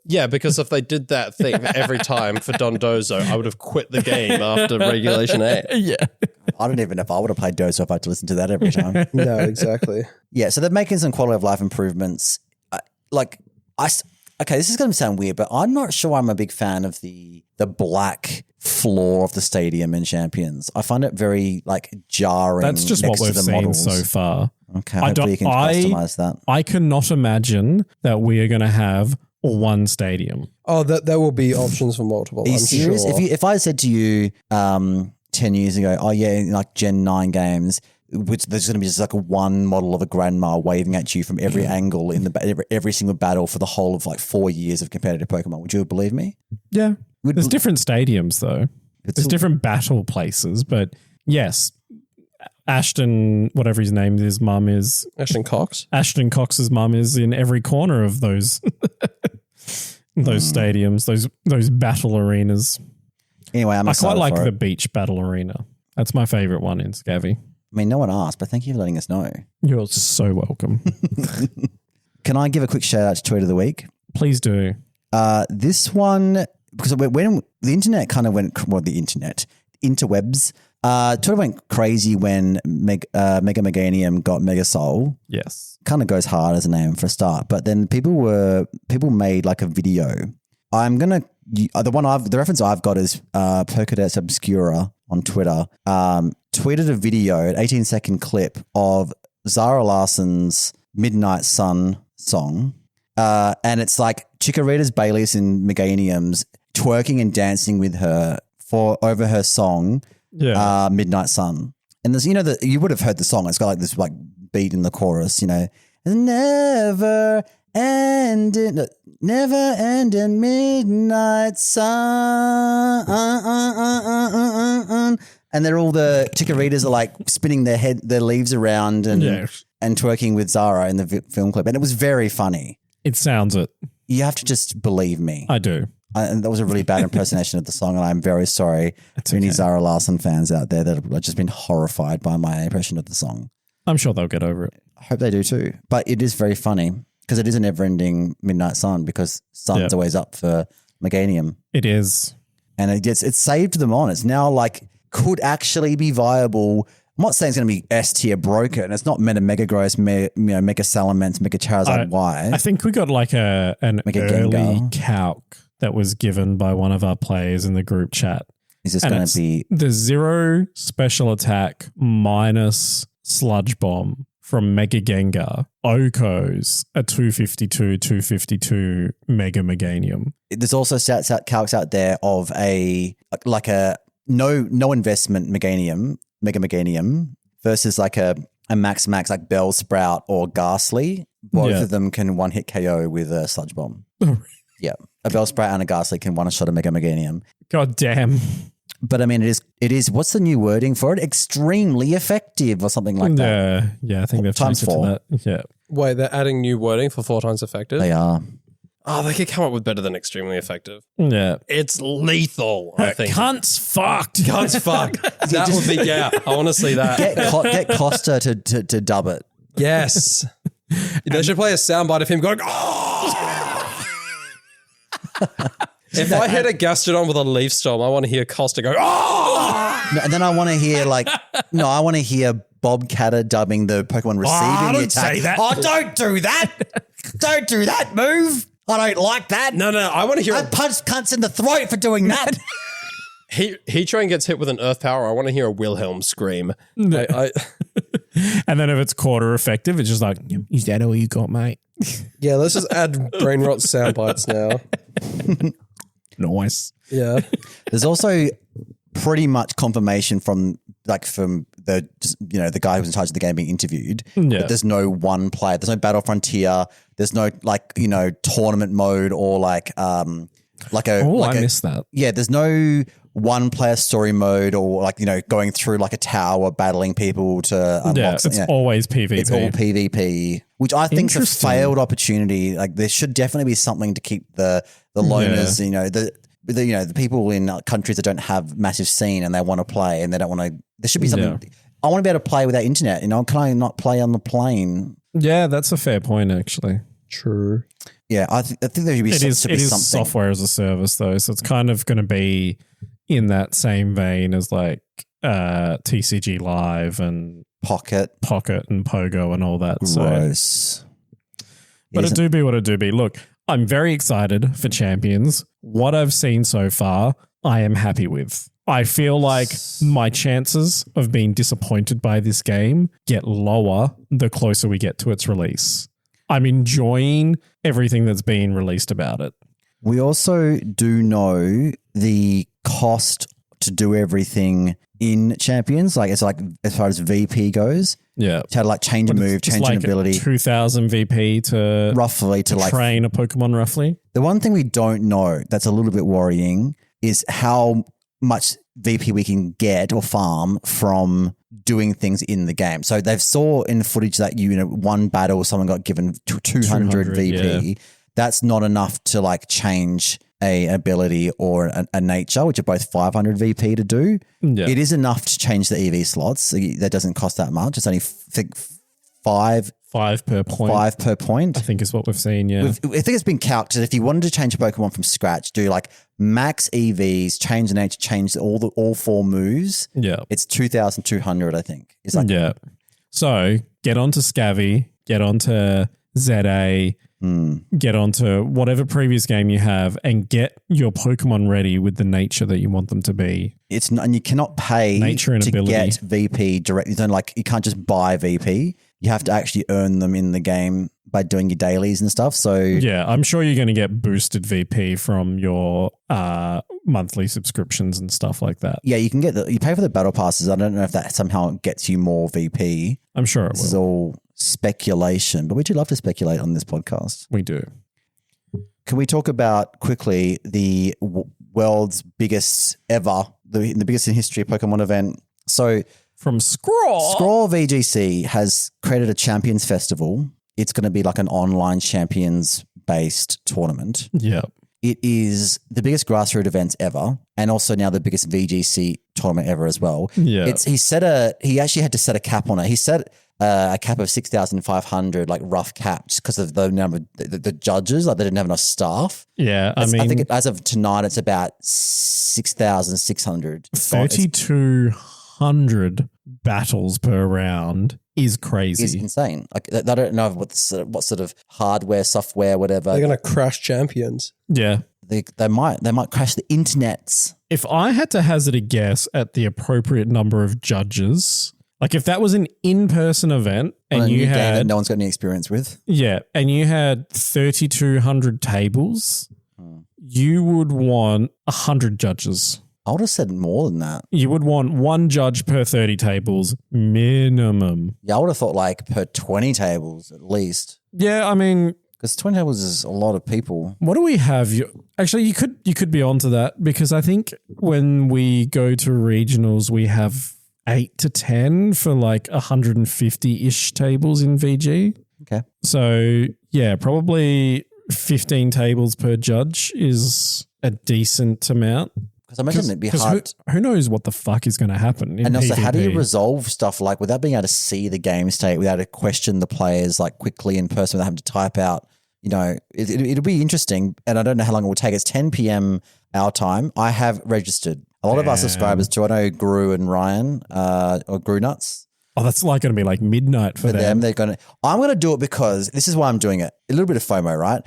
Yeah, because if they did that thing every time for Dondozo, I would have quit the game after Regulation 8. Yeah. I don't even know if I would have played Dozo if I had to listen to that every time. No, exactly. Yeah, so they're making some quality of life improvements. Okay, this is going to sound weird, but I'm not sure I'm a big fan of the black floor of the stadium in Champions. I find it very like jarring. That's just next what to we've the seen models. so far. Okay, hopefully you can customize that. I cannot imagine that we are going to have one stadium. Oh, there will be options for multiple. Are you serious? Sure. If I said to you 10 years ago, oh yeah, in like Gen 9 games, which there's going to be just like one model of a grandma waving at you from every angle in every single battle for the whole of like 4 years of competitive Pokemon, would you believe me? Yeah. There's different stadiums though. There's different battle places, but yes, Ashton, whatever his name is, mum is Ashton Cox. Ashton Cox's mum is in every corner of those stadiums, those battle arenas. Anyway, I quite like the beach battle arena. That's my favorite one in Scavvy. I mean, no one asked, but thank you for letting us know. You're so welcome. Can I give a quick shout out to Tweet of the Week? Please do. This one, because when the internet kind of went, interwebs, Twitter went crazy when Mega Meganium got Mega Soul. Yes. Kind of goes hard as a name for a start, but then people made like a video. The reference I've got is Pokédex Obscura on Twitter. Tweeted a video, an 18-second clip of Zara Larsson's Midnight Sun song. And it's like Chikorita's, Bailey's, and Meganium's twerking and dancing with her over her song, Midnight Sun. And there's, you would have heard the song. It's got like this like beat in the chorus, never ending midnight sun. And they're all the Chikoritas are like spinning their leaves around and twerking with Zara in the film clip. And it was very funny. It sounds it. You have to just believe me. I do. And that was a really bad impersonation of the song, and I'm very sorry to any Zara Larsson fans out there that have just been horrified by my impression of the song. I'm sure they'll get over it. I hope they do too. But it is very funny because it is a never-ending Midnight Sun because sun's always up for Meganium. It is. And it saved them on. It's now like could actually be viable. I'm not saying it's going to be S tier broken. It's not Mega Gross, Mega Salamence, Mega Charizard Y. I think we got like an Mega early Gengar. calc that was given by one of our players in the group chat. Is this going to be the 0 special attack minus Sludge Bomb from Mega Gengar? Oko's a 252 Mega Meganium. There's also calcs out there of a no investment Meganium, Mega Meganium versus like a max like Bellsprout or Ghastly. Both of them can one hit KO with a Sludge Bomb. Yeah. A Bellsprout and a Ghastly can one shot a Mega Meganium. God damn. But I mean, it is, what's the new wording for it? Extremely effective or something like that. Yeah, I think they've Times changed it 4. to that. Yeah. Wait, they're adding new wording for 4 times effective? They are. Oh, they could come up with better than extremely effective. Yeah. It's lethal, I think. Cunt's fucked. Cunt's fucked. That would be, I want to see that. Get Costa to dub it. Yes. They should play a soundbite of him going, oh! If I hit a Gastrodon with a Leaf Storm, I want to hear Costa go, oh! No, and then I want to hear I want to hear Bob Catter dubbing the Pokemon receiving the attack. Say that. Oh, don't do that. Don't do that move. I don't like that. No, I want to hear. I punch cunts in the throat for doing that. Heatran gets hit with an Earth Power. I want to hear a Wilhelm scream. And then if it's quarter effective, it's just like, is that all you got, mate? Yeah, let's just add brain rot sound bites now. Nice. Yeah. There's also pretty much confirmation from the guy who's in charge of the game being interviewed. Yeah. That there's no one player. There's no Battle Frontier. There's no tournament mode or I missed that. Yeah, there's no one player story mode or going through a tower battling people to unlock. It's always PvP. It's all PvP, which I think is a failed opportunity. There should definitely be something to keep the loners, the people in countries that don't have massive scene and they want to play and they don't want to. There should be something. Yeah. I want to be able to play without internet. Can I not play on the plane? Yeah, that's a fair point, actually. True. Yeah, I think there should be something. It is software as a service, though, so it's kind of going to be in that same vein as TCG Live and Pocket and Pogo and all that. Gross. So. But it do be what it do be. Look, I'm very excited for Champions. What I've seen so far, I am happy with. I feel like my chances of being disappointed by this game get lower the closer we get to its release. I'm enjoying everything that's being released about it. We also do know the cost to do everything in Champions. As far as VP goes. Yeah. To how to change a move, change an ability. 2,000 VP to roughly to train a Pokemon roughly. The one thing we don't know that's a little bit worrying is how much VP we can get or farm from doing things in the game. So they've saw in the footage that one battle someone got given 200 VP. Yeah. That's not enough to change an ability or a nature, which are both 500 VP to do. Yeah. It is enough to change the EV slots. That doesn't cost that much. It's only five per point. 5 per point. I think is what we've seen, yeah. I think it's been calculated. If you wanted to change a Pokemon from scratch, do max EVs, change the nature, change all 4 moves. Yeah. It's 2,200, I think. Yeah. So get onto Scavvy, get onto ZA, get onto whatever previous game you have and get your Pokemon ready with the nature that you want them to be. And you cannot pay nature and to ability. Get VP directly. You can't just buy VP. You have to actually earn them in the game by doing your dailies and stuff. So yeah, I'm sure you're going to get boosted VP from your monthly subscriptions and stuff like that. Yeah, you can get you pay for the battle passes. I don't know if that somehow gets you more VP. I'm sure it will. This is all speculation, but we do love to speculate on this podcast. We do. Can we talk about quickly the world's biggest ever, the biggest in history Pokemon event? So from Scrawl VGC has created a Champions Festival. It's going to be an online Champions-based tournament. Yeah. It is the biggest grassroots event ever and also now the biggest VGC tournament ever as well. Yeah. He actually had to set a cap on it. He set a cap of 6,500, rough cap, just because of the number of the judges. They didn't have enough staff. Yeah. I think as of tonight, it's about 6,600. 3,200 battles per round is crazy. It's insane. They don't know what sort of hardware, software, whatever. They're going to crash Champions. Yeah. They might crash the internets. If I had to hazard a guess at the appropriate number of judges, if that was an in-person event and you had game that no one's got any experience with. Yeah, and you had 3,200 tables, you would want 100 judges. I would have said more than that. You would want one judge per 30 tables minimum. Yeah, I would have thought per 20 tables at least. Yeah, because 20 tables is a lot of people. What do we have? Actually, you could be onto that because I think when we go to regionals, we have 8 to 10 for 150-ish tables in VG. Okay. So, yeah, probably 15 tables per judge is a decent amount. Because I imagine it'd be hard. Who knows what the fuck is going to happen in And also, PvP? how do you resolve stuff without being able to see the game state, without to question the players quickly in person, without having to type out, it'll be interesting. And I don't know how long it will take. It's 10 p.m. our time. I have registered. A lot of our subscribers too. I know Gru and Ryan, or Gru Nuts. Oh, that's like going to be like midnight for them. I'm going to do it because this is why I'm doing it. A little bit of FOMO, right?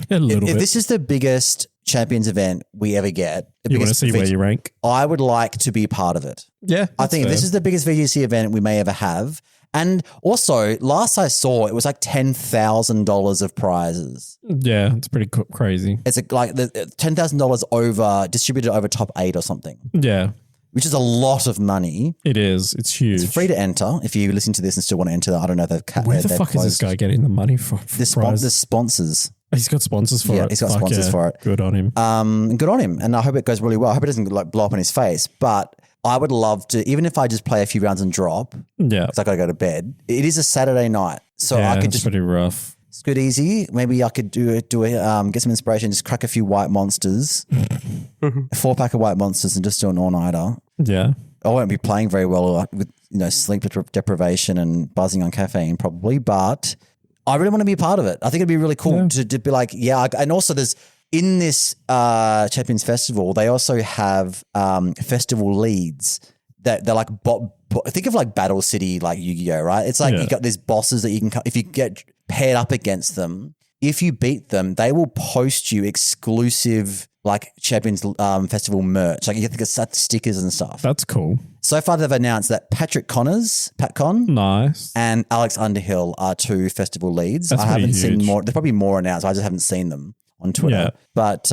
A little bit. If this is the biggest Champions event we ever get, You want to see where you rank? I would like to be part of it. Yeah. I think fair. this is the biggest VGC event we may ever have. And also, last I saw, it was like $10,000 of prizes. Yeah, it's pretty crazy. It's like the $10,000 over distributed over top 8 or something, Yeah, which is a lot of money. it is. It's huge. It's free to enter if you listen to this and still want to enter. I don't know. Where the fuck is this guy getting the money from? The sponsors. He's got sponsors for it. Yeah, he's got sponsors for it. Good on him. Good on him. And I hope it goes really well. I hope it doesn't like blow up in his face. But I would love to, even if I just play a few rounds and drop, Yeah. because I got to go to bed. It is a Saturday night. So Yeah, I could it's just, pretty rough. it's good easy. Maybe I could get some inspiration, just crack a few white monsters, a 4-pack of white monsters and just do an all-nighter. Yeah. I won't be playing very well with, sleep deprivation and buzzing on caffeine probably, but I really want to be a part of it. I think it'd be really cool to be like, and also there's, in this Champions Festival, they also have festival leads that they're like, think of like Battle City, like Yu-Gi-Oh, right? It's like you got these bosses that you can, if you get paired up against them, if you beat them, they will post you exclusive like Champions Festival merch. Like you get stickers and stuff. That's cool. So far, they've announced that Patrick Connors, PatCon, Nice. and Alex Underhill are 2 festival leads. That's I haven't pretty seen huge. more. There's probably more announced. I just haven't seen them on Twitter. Yeah. But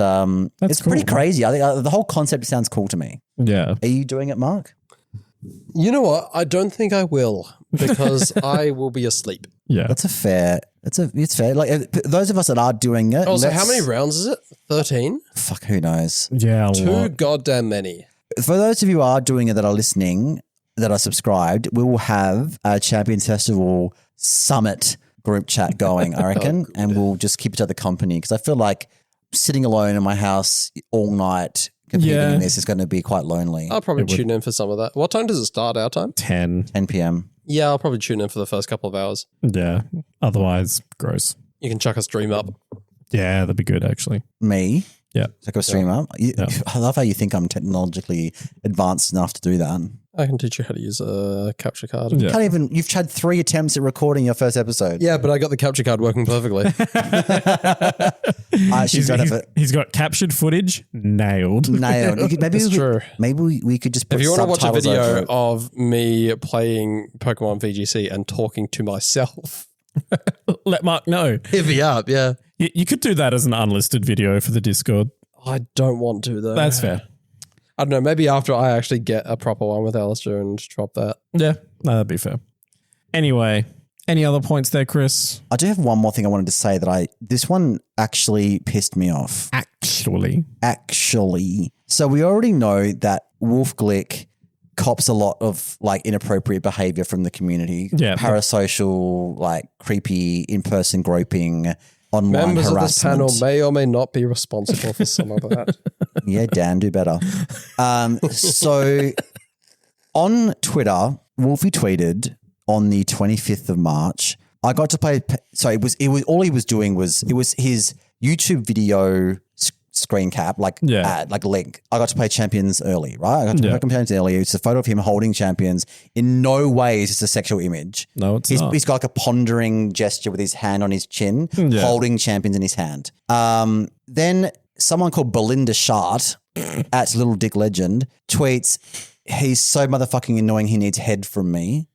it's pretty cool. crazy. I think the whole concept sounds cool to me. Yeah. Are you doing it, Mark? You know what? I don't think I will because I will be asleep. Yeah. It's fair. Like those of us that are doing it. Also, how many rounds is it? 13? Fuck, who knows? Yeah. Too goddamn many. For those of you who are doing it that are listening, that are subscribed, we will have a Champions Festival Summit group chat going, I reckon, and we'll just keep each other company because I feel like sitting alone in my house all night competing in this is going to be quite lonely. I'll probably tune in for some of that. What time does it start, our time? 10. 10 p.m. Yeah, I'll probably tune in for the first couple of hours. Yeah. Otherwise, gross. You can chuck a stream up. Yeah, that'd be good actually. Me? Yeah. Like a stream up? I love how you think I'm technologically advanced enough to do that. I can teach you how to use a capture card. Yeah. You've had 3 attempts at recording your first episode. Yeah, but I got the capture card working perfectly. I actually don't have it He's got captured footage nailed. nailed. True. Maybe we could just put If you want to watch a subtitles over video it. of me playing Pokemon VGC and talking to myself, Let Mark know. hit me up, yeah. You could do that as an unlisted video for the Discord. I don't want to, though. That's fair. I don't know. Maybe after I actually get a proper one with Alistair and drop that. Yeah, no, that'd be fair. Anyway, any other points there, Chris? I do have one more thing I wanted to say that this one actually pissed me off. Actually. So we already know that Wolf Glick cops a lot of like inappropriate behavior from the community. Yeah. Parasocial, like creepy in-person groping, online Members of this harassment. panel may or may not be responsible for some of that. Yeah, Dan, do better. So on Twitter, Wolfie tweeted on the 25th of March, I got to play. So it was all he was doing was his YouTube video screen cap, like ad, like link. I got to play Champions early, right? I got to play Champions early. It's a photo of him holding Champions. In no way is this a sexual image. No, it's not. He's got like a pondering gesture with his hand on his chin, holding Champions in his hand. Then someone called Belinda Shart at Little Dick Legend tweets, he's so motherfucking annoying he needs head from me.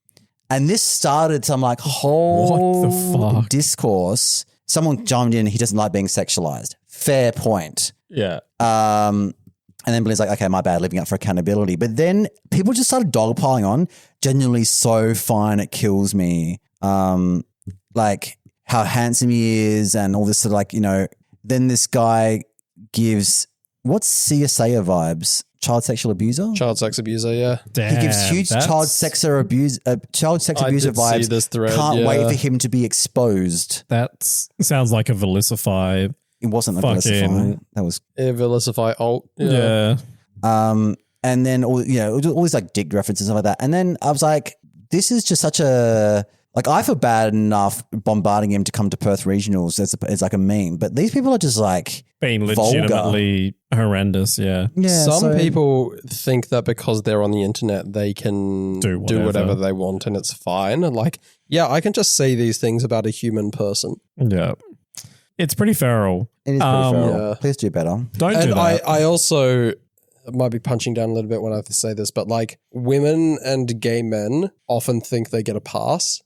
And this started some like whole What the fuck? discourse. Someone chimed in, he doesn't like being sexualized. Fair point. Yeah. And then Belinda's like, okay, my bad, living up for accountability. But then people just started dogpiling on, genuinely so fine it kills me. Like how handsome he is and all this sort of like, then this guy gives, what's CSA vibes? Child sexual abuser? Child sex abuser, yeah. Damn, He gives huge child sex abuser vibes. See this thread, Can't wait for him to be exposed. That sounds like a Villicify. It wasn't a Fucking- Villicify. That was Villicify alt. Yeah. and then all these like dick references and stuff like that. And then I was like, this is just such a Like, I feel bad enough bombarding him to come to Perth regionals as like a meme, but these people are just like being legitimately horrendous. Yeah. Some people think that because they're on the internet, they can do whatever they want and it's fine. And like, yeah, I can just say these things about a human person. Yeah. It's pretty feral. It is pretty feral. Yeah. Please do better. Don't do that. I also might be punching down a little bit when I have to say this, but like women and gay men often think they get a pass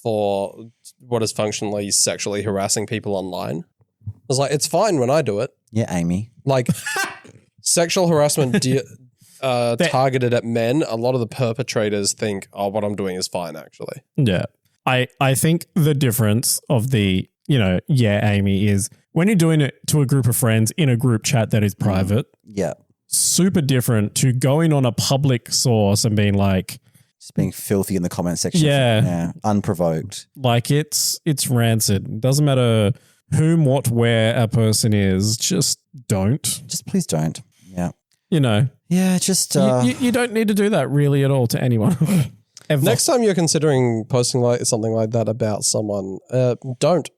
for what is functionally sexually harassing people online. It's like, it's fine when I do it. Yeah, Amy. Like sexual harassment targeted at men, a lot of the perpetrators think, oh, what I'm doing is fine, actually. Yeah. I think the difference of the, Amy, is when you're doing it to a group of friends in a group chat that is private. Yeah. Super different to going on a public source and being like, just being filthy in the comment section. Yeah. Unprovoked. Like it's rancid. It doesn't matter whom, what, where a person is. Just don't. Just please don't. Yeah. Yeah, just you don't need to do that really at all to anyone. Ever. Next time you're considering posting like something like that about someone, don't.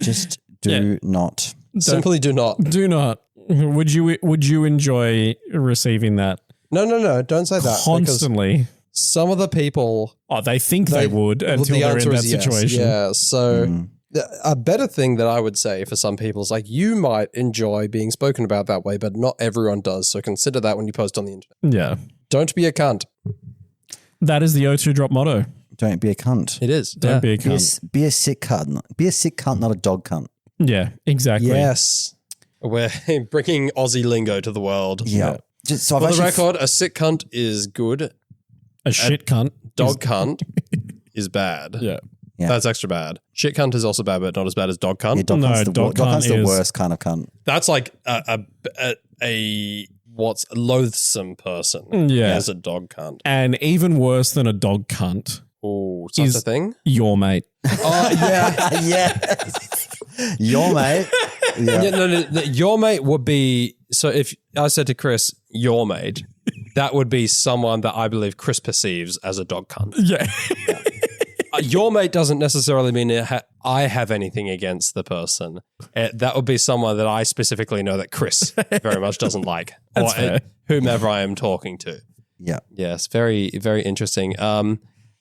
Just do not. Simply do not. Do not. Would you enjoy receiving that? No. Don't say that. Constantly. Some of the people... they think they would until they're in that situation. Yeah, so a better thing that I would say for some people is like, you might enjoy being spoken about that way, but not everyone does. So consider that when you post on the internet. Yeah. Don't be a cunt. That is the O2 Drop motto. Don't be a cunt. It is. Don't be a cunt. Be a sick cunt. Be a sick cunt, not a dog cunt. Yeah, exactly. Yes. We're bringing Aussie lingo to the world. Yeah. Just, so for the record, a sick cunt is good. A shit cunt. Dog cunt is bad. Yeah. That's extra bad. Shit cunt is also bad, but not as bad as dog cunt. Yeah, dog cunt's the worst kind of cunt. That's like a what's a loathsome person as a dog cunt. And even worse than a dog cunt. Oh, such a thing? Your mate. Oh, yeah. Yeah. Your mate. Yeah. No, your mate would be, so if I said to Chris, your mate, that would be someone that I believe Chris perceives as a dog cunt. Yeah. Your mate doesn't necessarily mean I have anything against the person. That would be someone that I specifically know that Chris very much doesn't like. That's fair. Whomever I am talking to. Yeah. Yes, very, very interesting.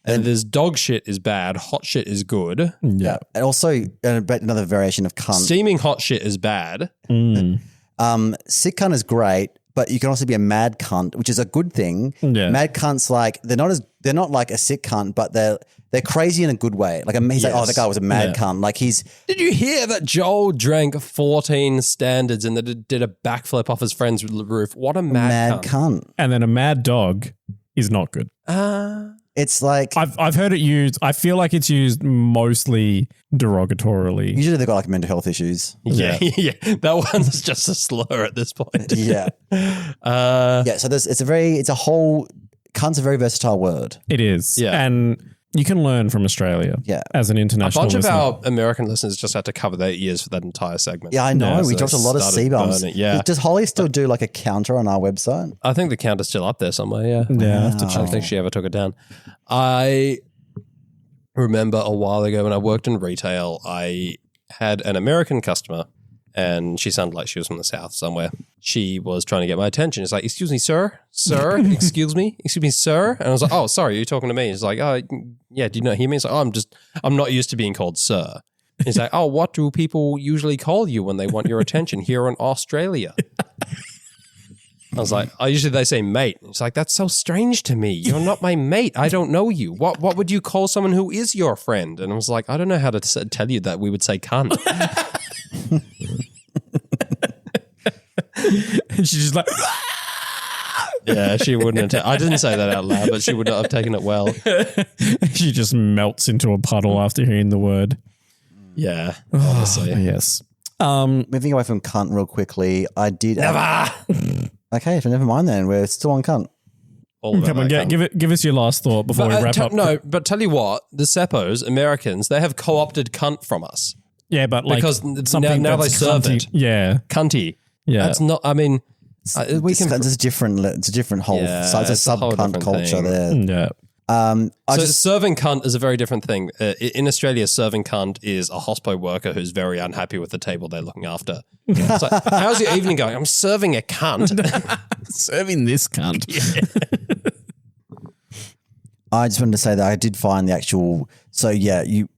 And there's dog shit is bad, hot shit is good. Yeah. And also another variation of cunt. Steaming hot shit is bad. Sick cunt is great, but you can also be a mad cunt, which is a good thing. Yeah. Mad cunts, like they're not like a sick cunt, but they're crazy in a good way. Like he's like, oh, the guy was a mad cunt. Like Did you hear that Joel drank 14 standards and that did a backflip off his friend's roof? What a mad cunt. And then a mad dog is not good. It's like I've heard it used. I feel like it's used mostly derogatorily. Usually they've got like mental health issues. Yeah. That one's just a slur at this point. Yeah. So cunt's a very versatile word. It is. Yeah. And you can learn from Australia. Yeah. As an international listener. A bunch listener. of our American listeners just had to cover their ears for that entire segment. Yeah, I know. We dropped a lot of C-bombs. Yeah. Does Holly still do like a counter on our website? I think the counter's still up there somewhere, yeah. Yeah, I have to I don't think she ever took it down. I remember a while ago when I worked in retail, I had an American customer and she sounded like she was from the South somewhere. She was trying to get my attention. It's like, excuse me, sir, excuse me, sir. And I was like, oh, sorry, you're talking to me. He's like, oh, yeah, do you not hear me? It's like, oh, I'm not used to being called sir. He's like, oh, what do people usually call you when they want your attention here in Australia? I was like, usually they say mate. It's like, that's so strange to me. You're not my mate. I don't know you. What would you call someone who is your friend? And I was like, I don't know how to tell you that we would say cunt. And she's just like, yeah, she wouldn't have. I didn't say that out loud, but she would not have taken it well. She just melts into a puddle after hearing the word. Yeah, obviously. Yes. Moving away from cunt real quickly, I did. Never. Okay, so never mind then. We're still on cunt. Come on, give us your last thought before we wrap up. No, but tell you what, the Seppos, Americans, they have co-opted cunt from us. Yeah, but like because something now they that's serve cunty. it. Yeah, Cunty. Yeah, that's not. I mean, It's a different whole. Yeah, it's a sub it's a whole cunt different culture thing. there. yeah. Serving cunt is a very different thing. In Australia, serving cunt is a hospo worker who's very unhappy with the table they're looking after. It's like, how's your evening going? I'm serving a cunt. Serving this cunt. I just wanted to say that I did find the actual. So yeah, you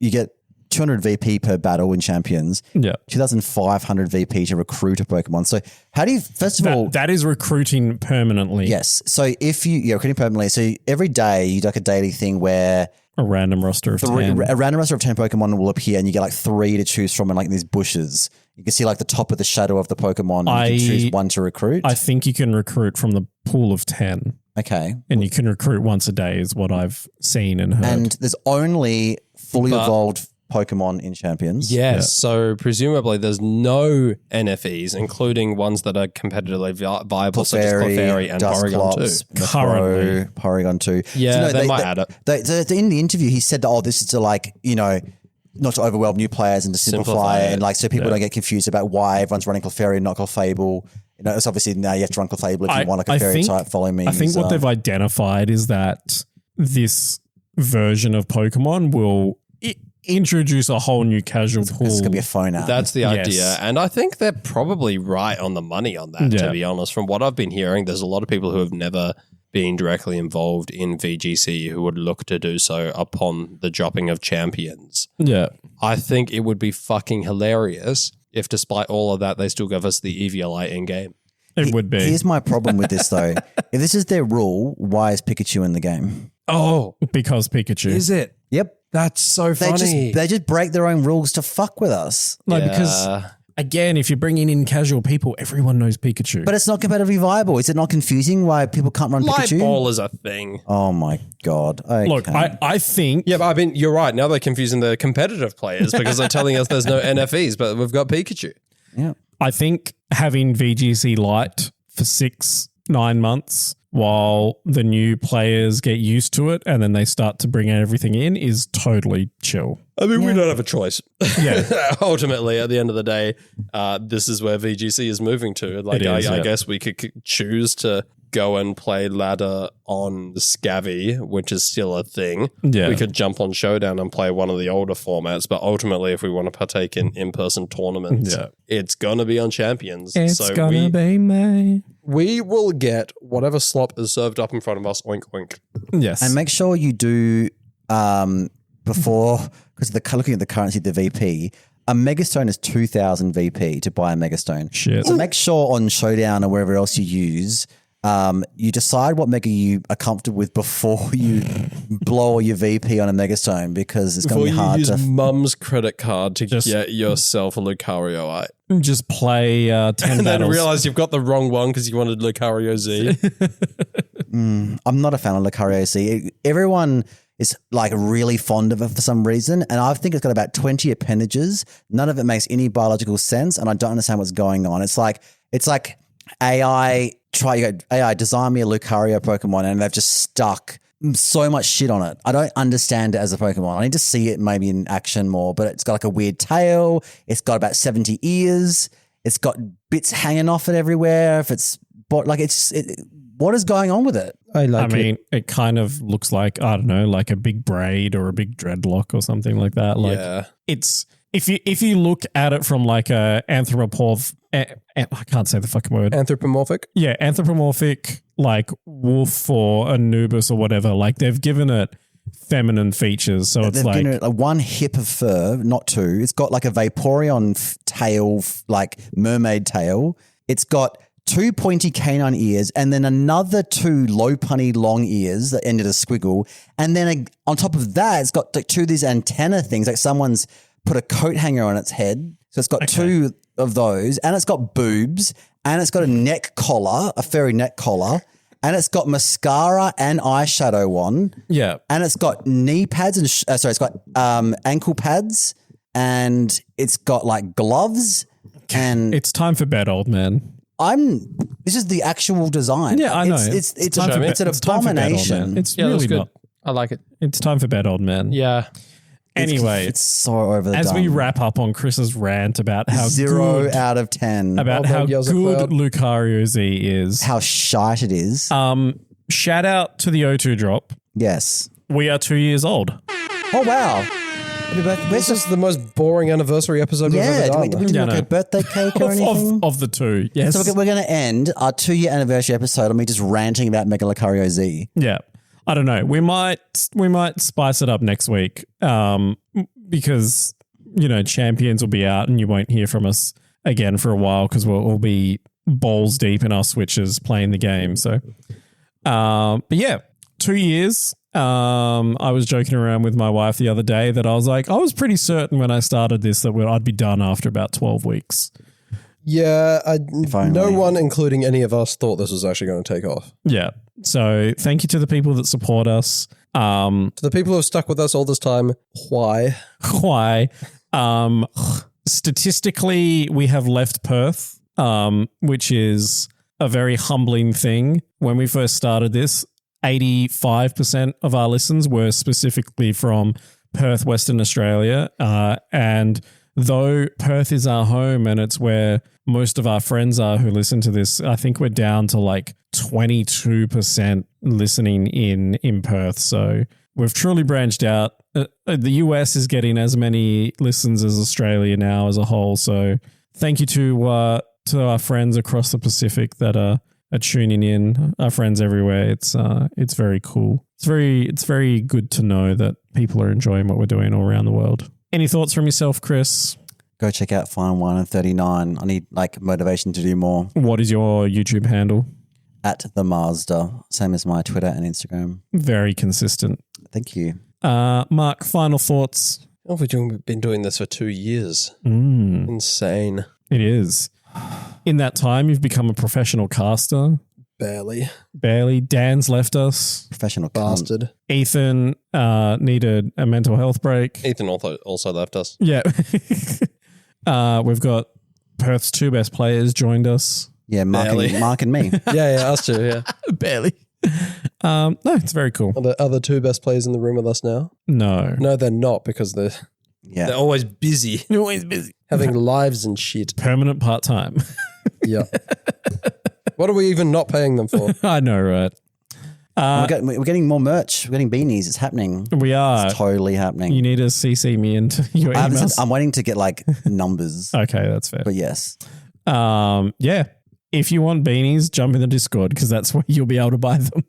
get 200 VP per battle in Champions. Yeah. 2,500 VP to recruit a Pokemon. So how do you, first of all. That is recruiting permanently. Yes. So if you're recruiting permanently, so every day you do like a daily thing where. A random roster of 10. A random roster of 10 Pokemon will appear and you get like 3 to choose from in like these bushes. You can see like the top of the shadow of the Pokemon. You can choose one to recruit. I think you can recruit from the pool of 10. Okay. And you can recruit once a day is what I've seen and heard. And there's only fully evolved Pokemon in Champions. Yes. Yeah. So presumably there's no NFEs, including ones that are competitively viable, such as Clefairy and Porygon 2. Porygon 2. Yeah, so they might add it. In the interview, he said, this is to like, not to overwhelm new players and to simplify it. And like, so people don't get confused about why everyone's running Clefairy and not Clefable. It's obviously now you have to run Clefable if you want a Clefairy type. Follow me. I think what they've identified is that this version of Pokemon will introduce a whole new casual pool. It's going to be a phone app. That's the idea. And I think they're probably right on the money on that, to be honest. From what I've been hearing, there's a lot of people who have never been directly involved in VGC who would look to do so upon the dropping of Champions. Yeah. I think it would be fucking hilarious if despite all of that, they still give us the EVLI in-game. It would be. Here's my problem with this though. If this is their rule, why is Pikachu in the game? Oh. Because Pikachu. Is it? Yep. That's so funny. They just break their own rules to fuck with us. No, because again, if you're bringing in casual people, everyone knows Pikachu. But it's not competitively viable. Is it not confusing why people can't run Light Pikachu? ball is a thing. Oh my God. Okay. Look, I think... Yeah, but I mean, you're right. Now they're confusing the competitive players because they're telling us there's no NFEs, but we've got Pikachu. Yeah. I think having VGC Lite for 6-9 months while the new players get used to it and then they start to bring everything in is totally chill. I mean, we don't have a choice. Yeah. Ultimately, at the end of the day, this is where VGC is moving to. Like, I guess we could choose to go and play ladder on the Scavvy, which is still a thing. Yeah. We could jump on Showdown and play one of the older formats, but ultimately, if we want to partake in in-person tournaments, it's going to be on Champions. It's going to be me. We will get whatever slop is served up in front of us, oink, oink. Yes. And make sure you do, before, because looking at the currency of the VP, a Megastone is 2,000 VP to buy a Megastone. Shit. So make sure on Showdown or wherever else you use, you decide what Mega you are comfortable with before you blow all your VP on a Megastone, because it's going to be hard to use to... mum's credit card to get yourself a Lucario. Just play 10 and battles. then realize you've got the wrong one because you wanted Lucario Z. I'm not a fan of Lucario Z. Everyone is like really fond of it for some reason, and I think it's got about 20 appendages. None of it makes any biological sense, and I don't understand what's going on. It's like AI design me a Lucario Pokemon, and they've just stuck so much shit on it. I don't understand it as a Pokemon. I need to see it maybe in action more, but it's got like a weird tail. It's got about 70 ears. It's got bits hanging off it everywhere. What is going on with it? I mean, it kind of looks like, I don't know, like a big braid or a big dreadlock or something like that. Like it's, if you look at it from like a I can't say the fucking word. Anthropomorphic? Yeah, anthropomorphic, like wolf or Anubis or whatever. Like they've given it feminine features. So it's like... They've given it one hip of fur, not two. It's got like a Vaporeon tail, like mermaid tail. It's got 2 pointy canine ears and then another 2 low punny long ears that end at a squiggle. And then on top of that, it's got like 2 of these antenna things, like someone's put a coat hanger on its head. So it's got 2 of those, and it's got boobs, and it's got a neck collar, a fairy neck collar, and it's got mascara and eyeshadow on. Yeah. And it's got knee pads and it's got ankle pads, and it's got like gloves. And it's time for bed, old man. This is the actual design. Yeah, I know. It's an abomination. It's really not. I like it. It's time for bed, old man. Yeah. Anyway, it's so over the as dome. we wrap up on Chris's rant about how 0 good, out of 10 about how good Lucario Z is, how shite it is. shout out to the O2 drop. Yes. We are 2 years old. Oh, wow. Happy birthday. This is the most boring anniversary episode we've ever done. We didn't like a birthday cake or anything? Of the two, yes. So we're going to end our 2-year anniversary episode on me just ranting about Mega Lucario Z. Yeah. I don't know. We might spice it up next week because, champions will be out and you won't hear from us again for a while because we'll be balls deep in our switches playing the game. So, but yeah, 2 years. I was joking around with my wife the other day that I was pretty certain when I started this that I'd be done after about 12 weeks. Yeah, no one, including any of us, thought this was actually going to take off. Yeah. So thank you to the people that support us. To the people who have stuck with us all this time, why? Why? Statistically, we have left Perth, which is a very humbling thing. When we first started this, 85% of our listens were specifically from Perth, Western Australia. And though Perth is our home and it's where most of our friends are who listen to this, I think we're down to like 22% listening in Perth. So we've truly branched out. The US is getting as many listens as Australia now as a whole. So thank you to our friends across the Pacific that are tuning in, our friends everywhere. It's very cool. It's very good to know that people are enjoying what we're doing all around the world. Any thoughts from yourself, Chris? Go check out Fine Wine and 39. I need motivation to do more. What is your YouTube handle? At the Mazda, same as my Twitter and Instagram. Very consistent. Thank you. Mark, final thoughts? Oh, we've been doing this for 2 years. Insane. It is. In that time, you've become a professional caster. Barely. Dan's left us. Professional bastard. Ethan needed a mental health break. Ethan also left us. Yeah. We've got Perth's 2 best players joined us. Yeah, Mark and me. Yeah, us too, yeah. Barely. No, it's very cool. Are the other 2 best players in the room with us now? No. No, they're not because they're always busy. You're always busy. Having lives and shit. Permanent part-time. Yeah. What are we even not paying them for? I know, right? We're getting more merch. We're getting beanies. It's happening. We are. It's totally happening. You need to CC me into your emails. I'm waiting to get numbers. Okay, that's fair. But yes. Yeah. If you want beanies, jump in the Discord because that's where you'll be able to buy them.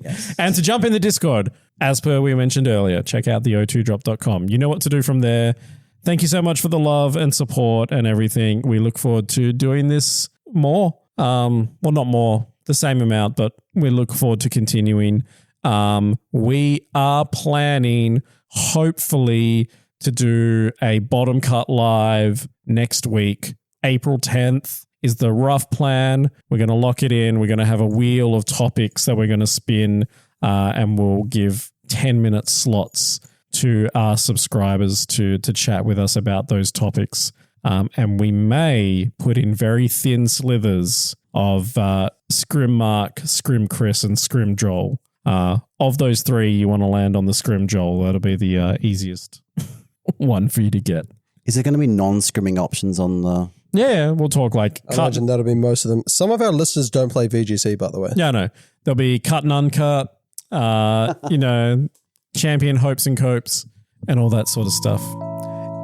Yes. And to jump in the Discord, as per we mentioned earlier, check out the o2drop.com. You know what to do from there. Thank you so much for the love and support and everything. We look forward to doing this more. Well, not more, the same amount, but we look forward to continuing. We are planning, hopefully, to do a bottom cut live next week. April 10th is the rough plan. We're going to lock it in. We're going to have a wheel of topics that we're going to spin, and we'll give 10-minute slots to our subscribers to chat with us about those topics. And we may put in very thin slithers of Scrim Mark, Scrim Chris, and Scrim Joel. Of those 3, you want to land on the Scrim Joel. That'll be the easiest one for you to get. Is there going to be non-scrimming options on the... Yeah, we'll talk I imagine that'll be most of them. Some of our listeners don't play VGC, by the way. Yeah, no. There'll be cut and uncut, champion hopes and copes, and all that sort of stuff.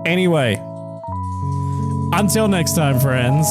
Anyway, until next time, friends.